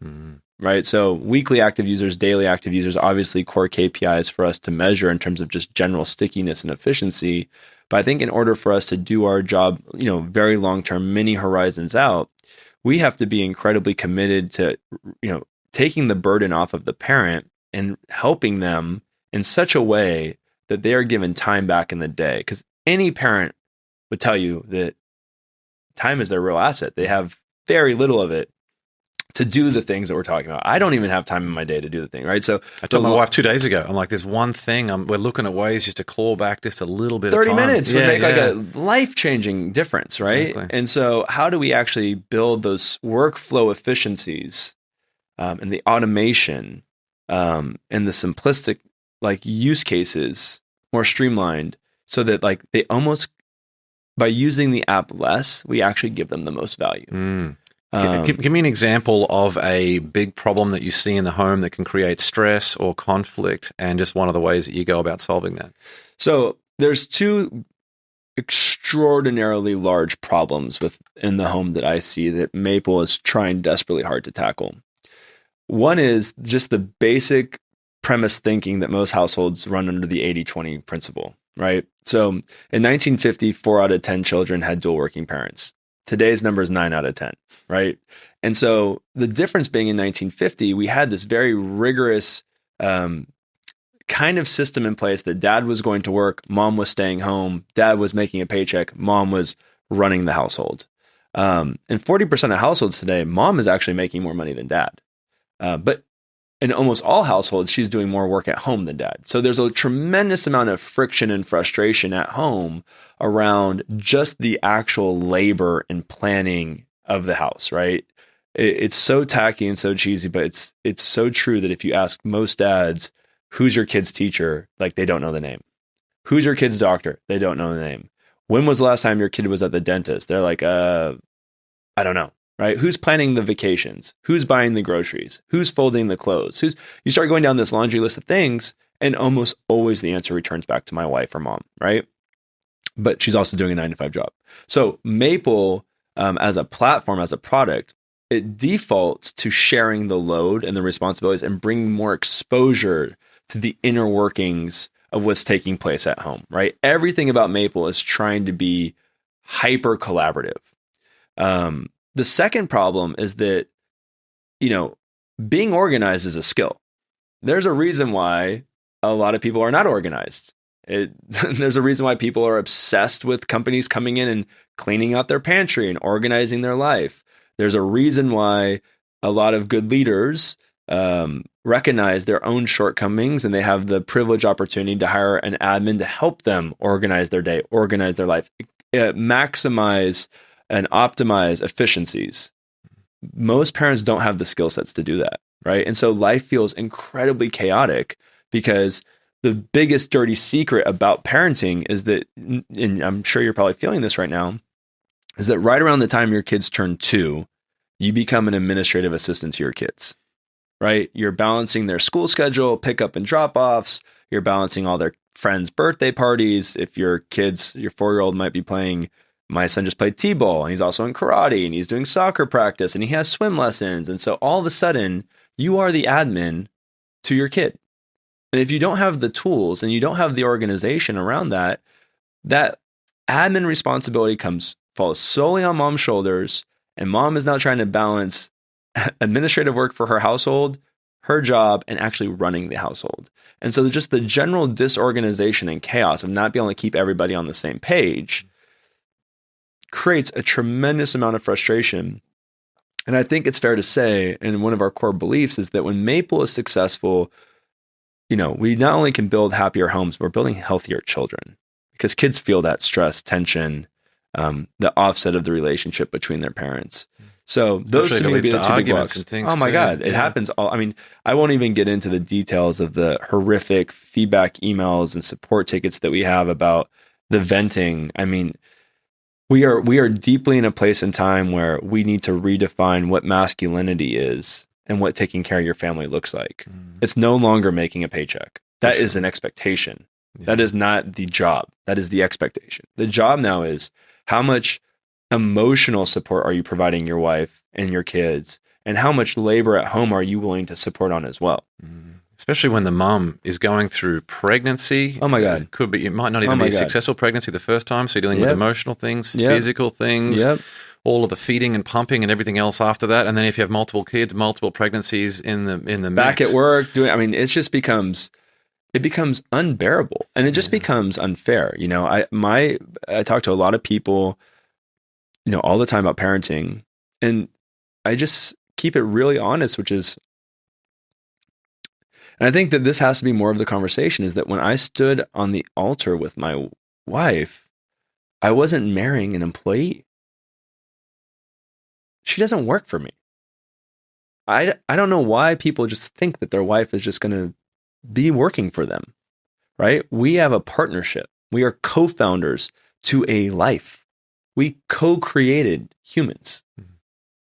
right? So weekly active users, daily active users, obviously core KPIs for us to measure in terms of just general stickiness and efficiency. But I think in order for us to do our job, very long-term, many horizons out, we have to be incredibly committed to, taking the burden off of the parent and helping them in such a way that they are given time back in the day. Because any parent would tell you that time is their real asset. They have very little of it to do the things that we're talking about. I don't even have time in my day to do the thing, right? So I told my wife 2 days ago, I'm like, there's one thing, we're looking at ways just to claw back just a little bit of time. 30 minutes would make like a life-changing difference, right? Exactly. And so how do we actually build those workflow efficiencies and the automation and the simplistic use cases more streamlined so that they almost, by using the app less, we actually give them the most value. Give me an example of a big problem that you see in the home that can create stress or conflict and just one of the ways that you go about solving that. So there's two extraordinarily large problems within the home that I see that Maple is trying desperately hard to tackle. One is just the basic premise thinking that most households run under the 80-20 principle, right? So in 1950, 4 out of 10 children had dual working parents. Today's number is 9 out of 10, right? And so the difference being in 1950, we had this very rigorous kind of system in place that dad was going to work, mom was staying home, dad was making a paycheck, mom was running the household. In 40% of households today, mom is actually making more money than dad. But in almost all households, she's doing more work at home than dad. So there's a tremendous amount of friction and frustration at home around just the actual labor and planning of the house, right? It's so tacky and so cheesy, but it's so true that if you ask most dads, who's your kid's teacher? They don't know the name. Who's your kid's doctor? They don't know the name. When was the last time your kid was at the dentist? They're like, I don't know. Right? Who's planning the vacations? Who's buying the groceries? Who's folding the clothes? You start going down this laundry list of things, and almost always the answer returns back to my wife or mom, right? But she's also doing a 9-to-5 job. So Maple, as a platform, as a product, it defaults to sharing the load and the responsibilities and bringing more exposure to the inner workings of what's taking place at home, right? Everything about Maple is trying to be hyper collaborative. The second problem is that, being organized is a skill. There's a reason why a lot of people are not organized. There's a reason why people are obsessed with companies coming in and cleaning out their pantry and organizing their life. There's a reason why a lot of good leaders recognize their own shortcomings and they have the privileged opportunity to hire an admin to help them organize their day, organize their life, maximize and optimize efficiencies. Most parents don't have the skill sets to do that, right? And so life feels incredibly chaotic because the biggest dirty secret about parenting is that, and I'm sure you're probably feeling this right now, is that right around the time your kids turn 2, you become an administrative assistant to your kids, right? You're balancing their school schedule, pickup and drop-offs. You're balancing all their friends' birthday parties. If your 4-year-old might be playing, my son just played t-ball and he's also in karate and he's doing soccer practice and he has swim lessons. And so all of a sudden you are the admin to your kid. And if you don't have the tools and you don't have the organization around that, that admin responsibility falls solely on mom's shoulders. And mom is now trying to balance administrative work for her household, her job, and actually running the household. And so just the general disorganization and chaos of not being able to keep everybody on the same page creates a tremendous amount of frustration. And I think it's fair to say, and one of our core beliefs is that when Maple is successful, we not only can build happier homes, but we're building healthier children, because kids feel that stress, tension, the offset of the relationship between their parents. So those to me would be the two big blocks. Oh my God, it happens all. I mean, I won't even get into the details of the horrific feedback emails and support tickets that we have about the venting. I mean, we are deeply in a place in time where we need to redefine what masculinity is and what taking care of your family looks like. It's no longer making a paycheck. That is an expectation. Yeah. That is not the job. That is the expectation. The job now is how much emotional support are you providing your wife and your kids, and how much labor at home are you willing to support on as well? Especially when the mum is going through pregnancy. Oh my God. It might not even be a successful pregnancy the first time. So you're dealing with emotional things, physical things, all of the feeding and pumping and everything else after that. And then if you have multiple kids, multiple pregnancies in the back mix. At work, it just becomes unbearable, and it just becomes unfair. I talk to a lot of people, all the time about parenting, and I just keep it really honest, which is, and I think that this has to be more of the conversation, is that when I stood on the altar with my wife, I wasn't marrying an employee. She doesn't work for me. I don't know why people just think that their wife is just going to be working for them, right? We have a partnership. We are co-founders to a life. We co-created humans.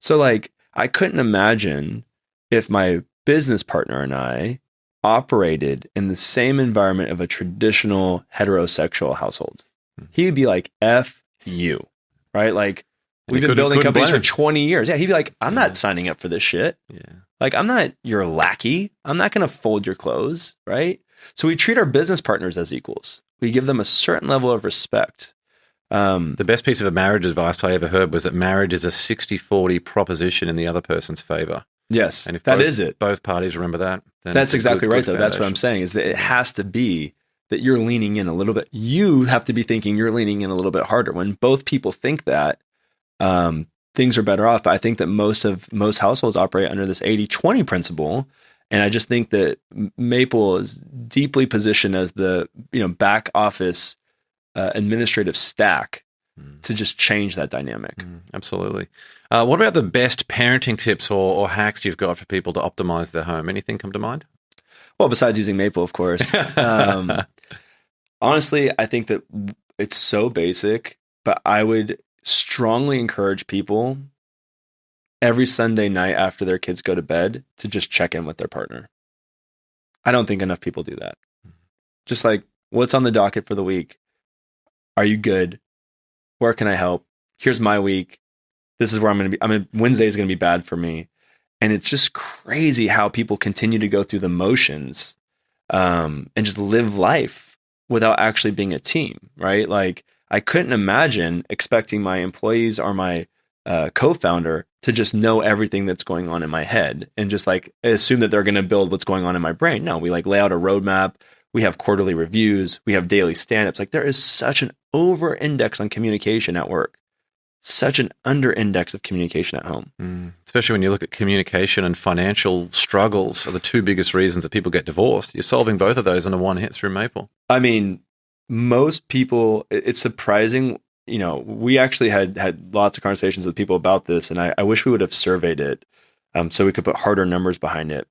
So I couldn't imagine if my business partner and I operated in the same environment of a traditional heterosexual household. He would be like, F you, right? We've been building companies for 20 years. Yeah, he'd be like, I'm not signing up for this shit. Yeah. I'm not your lackey. I'm not going to fold your clothes, right? So we treat our business partners as equals. We give them a certain level of respect. The best piece of marriage advice I ever heard was that marriage is a 60-40 proposition in the other person's favor. Yes, and if that is it. Both parties remember that. Then that's exactly right, though. That's what I'm saying, is that it has to be that you're leaning in a little bit. You have to be thinking you're leaning in a little bit harder. When both people think that, things are better off. But I think that most households operate under this 80-20 principle. And I just think that Maple is deeply positioned as the back office administrative stack to just change that dynamic. Absolutely. What about the best parenting tips or hacks you've got for people to optimize their home? Anything come to mind? Well, besides using Maple, of course. Honestly, I think that it's so basic, but I would strongly encourage people every Sunday night after their kids go to bed to just check in with their partner. I don't think enough people do that. Just what's on the docket for the week? Are you good? Where can I help? Here's my week. This is where I'm going to be. Wednesday is going to be bad for me. And it's just crazy how people continue to go through the motions and just live life without actually being a team, right? I couldn't imagine expecting my employees or my co-founder to just know everything that's going on in my head and just assume that they're going to build what's going on in my brain. No, we lay out a roadmap. We have quarterly reviews. We have daily stand-ups. There is such an over-index on communication at work, such an under-index of communication at home. Especially when you look at communication and financial struggles are the two biggest reasons that people get divorced. You're solving both of those in a one hit through Maple. Most people, it's surprising. We actually had lots of conversations with people about this, and I wish we would have surveyed it so we could put harder numbers behind it.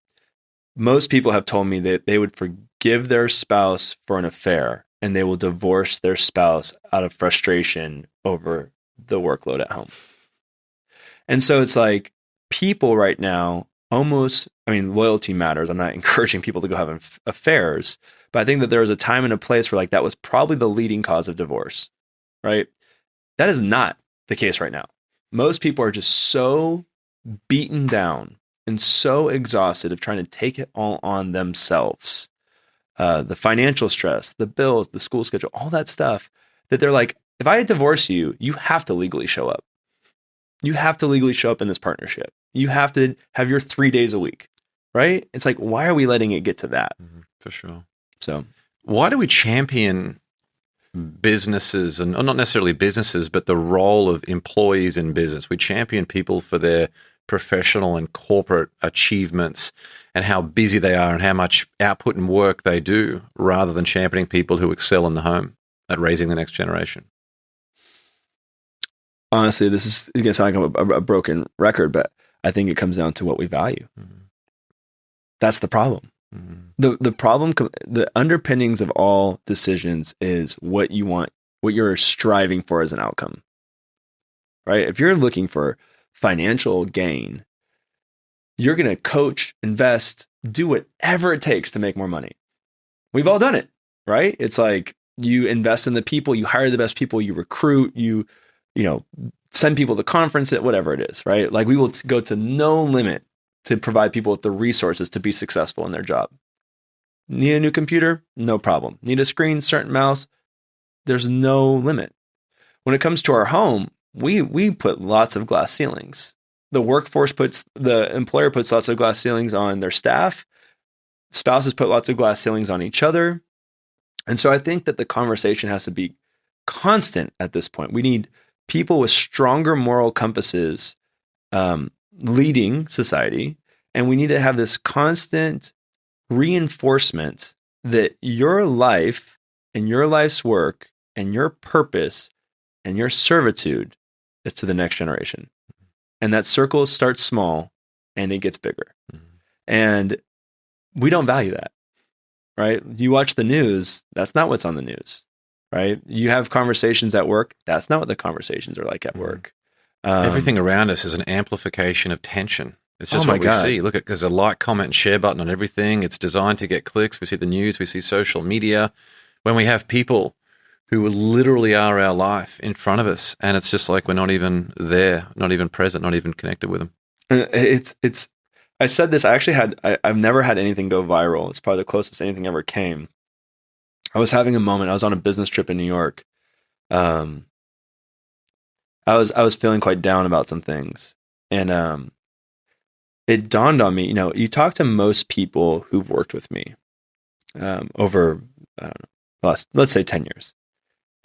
Most people have told me that they would forgive their spouse for an affair, and they will divorce their spouse out of frustration over the workload at home. And so it's people right now loyalty matters. I'm not encouraging people to go have affairs, but I think that there was a time and a place where that was probably the leading cause of divorce, right? That is not the case right now. Most people are just so beaten down and so exhausted of trying to take it all on themselves. The financial stress, the bills, the school schedule, all that stuff, that they're if I divorce you, you have to legally show up. You have to legally show up in this partnership. You have to have your 3 days a week, right? It's like, why are we letting it get to that? For sure. So Why do we champion businesses, and not necessarily businesses, but the role of employees in business? We champion people for their professional and corporate achievements and how busy they are and how much output and work they do, rather than championing people who excel in the home at raising the next generation. honestly, this is going to sound like a broken record, but I think it comes down to what we value. That's the problem. The problem, the underpinnings of all decisions is what you want, what you're striving for as an outcome, right? If you're looking for financial gain, you're going to coach, invest, do whatever it takes to make more money. We've all done it, right? It's like you invest in the people, you hire the best people, you recruit, you send people to conference, whatever it is, right? Like we will go to no limit to provide people with the resources to be successful in their job. Need a new computer? No problem. Need a screen, certain mouse? There's no limit. When it comes to our home, we put lots of glass ceilings. The employer puts lots of glass ceilings on their staff. Spouses put lots of glass ceilings on each other. And so I think that the conversation has to be constant at this point. We need people with stronger moral compasses leading society. And we need to have this constant reinforcement that your life and your life's work and your purpose and your servitude is to the next generation. And that circle starts small and it gets bigger. And we don't value that, right? You watch the news, that's not what's on the news, right? You have conversations at work, that's not what the conversations are like at work. Everything around us is an amplification of tension. It's just what we see. Look, there's a like, comment, and share button on everything. It's designed to get clicks. We see the news, we see social media. When we have people who literally are our life in front of us, and it's just like we're not even there, not even present, not even connected with them. I said this, I've never had anything go viral. It's probably the closest anything ever came. I was having a moment. I was on a business trip in New York. I was feeling quite down about some things. And it dawned on me, you talk to most people who've worked with me over, I don't know, let's say 10 years.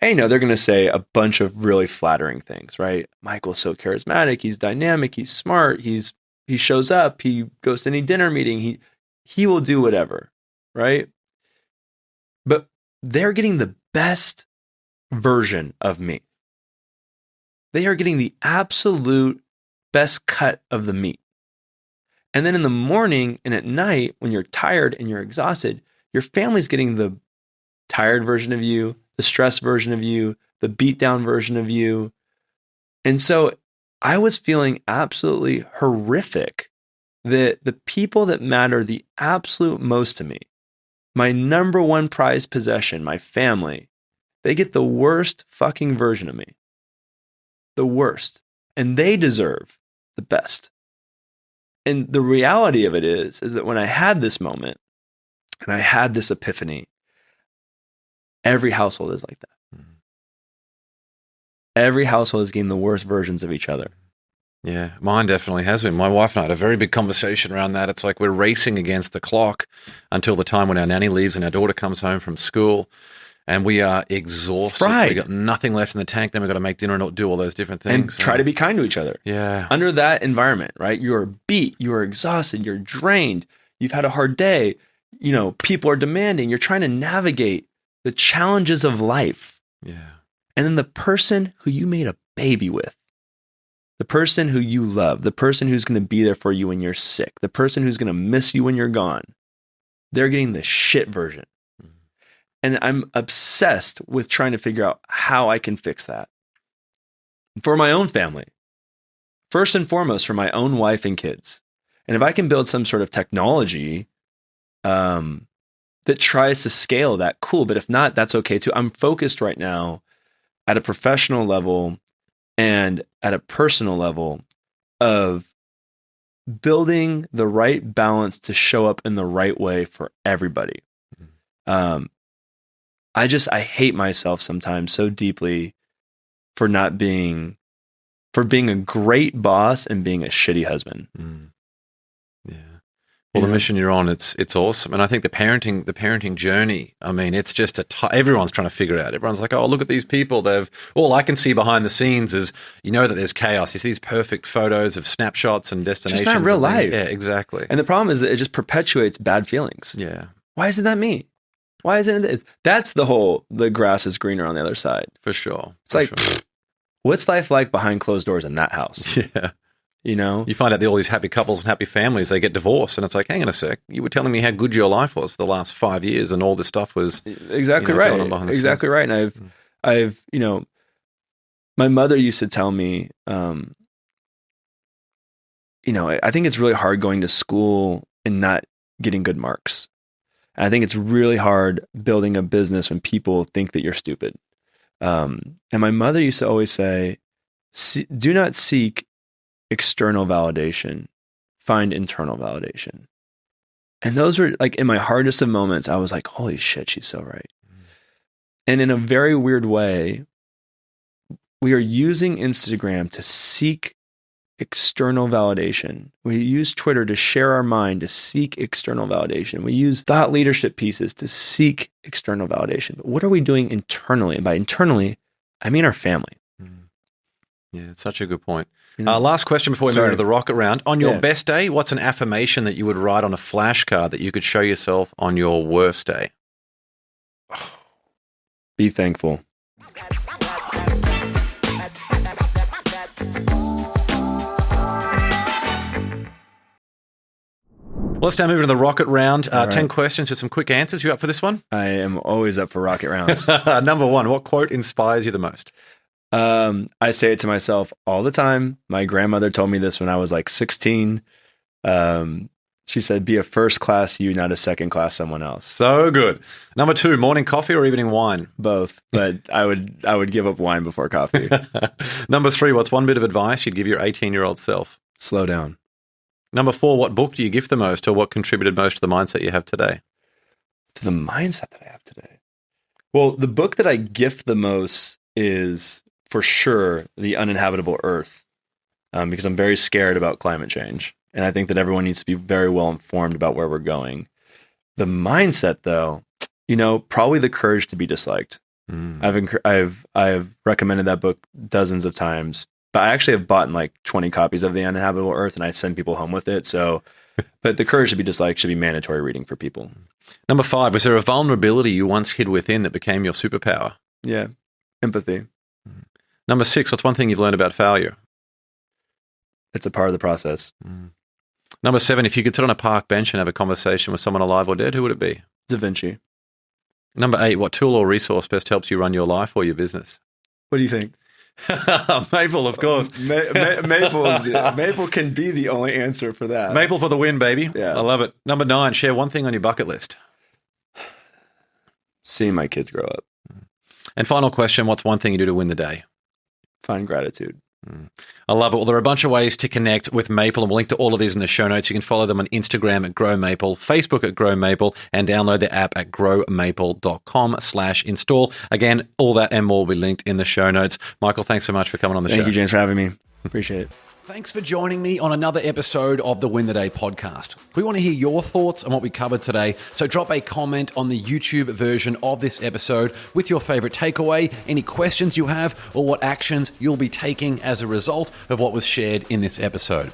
And, they're going to say a bunch of really flattering things, right? Michael's so charismatic. He's dynamic. He's smart. He shows up. He goes to any dinner meeting. He will do whatever, right? But they're getting the best version of me. They are getting the absolute best cut of the meat. And then in the morning and at night, when you're tired and you're exhausted, your family's getting the tired version of you, the stressed version of you, the beat down version of you. And so I was feeling absolutely horrific that the people that matter the absolute most to me, my number one prized possession, my family, they get the worst fucking version of me. The worst. And they deserve the best. And the reality of it is that when I had this moment and I had this epiphany, every household is like that. Every household is getting the worst versions of each other. Yeah, mine definitely has been. My wife and I had a very big conversation around that. It's like we're racing against the clock until the time when our nanny leaves and our daughter comes home from school. And we are exhausted. Fried. We got nothing left in the tank. Then we've got to make dinner and do all those different things. And try to be kind to each other. Yeah. Under that environment, right? You're beat, you're exhausted, you're drained, you've had a hard day. People are demanding. You're trying to navigate the challenges of life. Yeah. And then the person who you made a baby with, the person who you love, the person who's going to be there for you when you're sick, the person who's going to miss you when you're gone, they're getting the shit version. And I'm obsessed with trying to figure out how I can fix that for my own family. First and foremost, for my own wife and kids. And if I can build some sort of technology that tries to scale that, cool. But if not, that's okay too. I'm focused right now at a professional level and at a personal level of building the right balance to show up in the right way for everybody. I hate myself sometimes so deeply for being a great boss and being a shitty husband. Yeah. Well, the mission you're on, it's awesome. And I think the parenting journey, I mean, it's just everyone's trying to figure it out. Everyone's like, oh, look at these people. All I can see behind the scenes is, that there's chaos. You see these perfect photos of snapshots and destinations. It's not real life. Yeah, exactly. And the problem is that it just perpetuates bad feelings. Yeah. Why isn't that me? Why isn't it this? That's the grass is greener on the other side. For sure. It's what's life like behind closed doors in that house? Yeah. You find out that all these happy couples and happy families, they get divorced, and it's like, hang on a sec, you were telling me how good your life was for the last 5 years, and all this stuff was exactly right. Exactly right. And I've my mother used to tell me, I think it's really hard going to school and not getting good marks. And I think it's really hard building a business when people think that you're stupid. And my mother used to always say, do not seek external validation, find internal validation. And those were like in my hardest of moments, I was like, holy shit, she's so right. And in a very weird way, we are using Instagram to seek external validation. We use Twitter to share our mind, to seek external validation. We use thought leadership pieces to seek external validation. But what are we doing internally? And by internally, I mean our family. Yeah, it's such a good point. Last question before we move into the rocket round. On your best day, what's an affirmation that you would write on a flashcard that you could show yourself on your worst day? Be thankful. Well, let's now move into the rocket round. 10 questions with some quick answers. You up for this one? I am always up for rocket rounds. Number one, what quote inspires you the most? I say it to myself all the time. My grandmother told me this when I was like 16. She said, be a first class you, not a second class someone else. So good. Number two, morning coffee or evening wine? Both, but I would give up wine before coffee. Number three, what's one bit of advice you'd give your 18-year-old self? Slow down. Number four, what book do you gift the most, or what contributed most to the mindset you have today? To the mindset that I have today? Well, the book that I gift the most is for sure The Uninhabitable Earth, because I'm very scared about climate change. And I think that everyone needs to be very well informed about where we're going. The mindset, though, probably The Courage to be Disliked. I've recommended that book dozens of times, but I actually have bought like 20 copies of The Uninhabitable Earth, and I send people home with it. So, but The Courage to be Disliked should be mandatory reading for people. Number five, was there a vulnerability you once hid within that became your superpower? Yeah, empathy. Number six, what's one thing you've learned about failure? It's a part of the process. Number seven, if you could sit on a park bench and have a conversation with someone alive or dead, who would it be? Da Vinci. Number eight, what tool or resource best helps you run your life or your business? What do you think? Maple, of course. Maple can be the only answer for that. Maple for the win, baby. Yeah. I love it. Number nine, share one thing on your bucket list. Seeing my kids grow up. And final question, what's one thing you do to win the day? Find gratitude. I love it. Well, there are a bunch of ways to connect with Maple, and we'll link to all of these in the show notes. You can follow them on Instagram at Grow Maple, Facebook at Grow Maple, and download the app at growmaple.com/install. Again, all that and more will be linked in the show notes. Michael, thanks so much for coming on the show. Thank you, James, for having me. Appreciate it. Thanks for joining me on another episode of the Win the Day podcast. We want to hear your thoughts on what we covered today, so drop a comment on the YouTube version of this episode with your favorite takeaway, any questions you have, or what actions you'll be taking as a result of what was shared in this episode.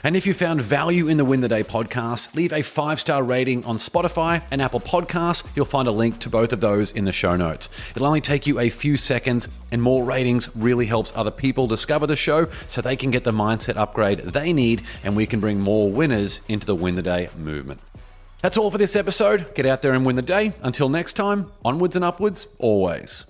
And if you found value in the Win the Day podcast, leave a 5-star rating on Spotify and Apple Podcasts. You'll find a link to both of those in the show notes. It'll only take you a few seconds, and more ratings really helps other people discover the show so they can get the mindset upgrade they need, and we can bring more winners into the Win the Day movement. That's all for this episode. Get out there and win the day. Until next time, onwards and upwards, always.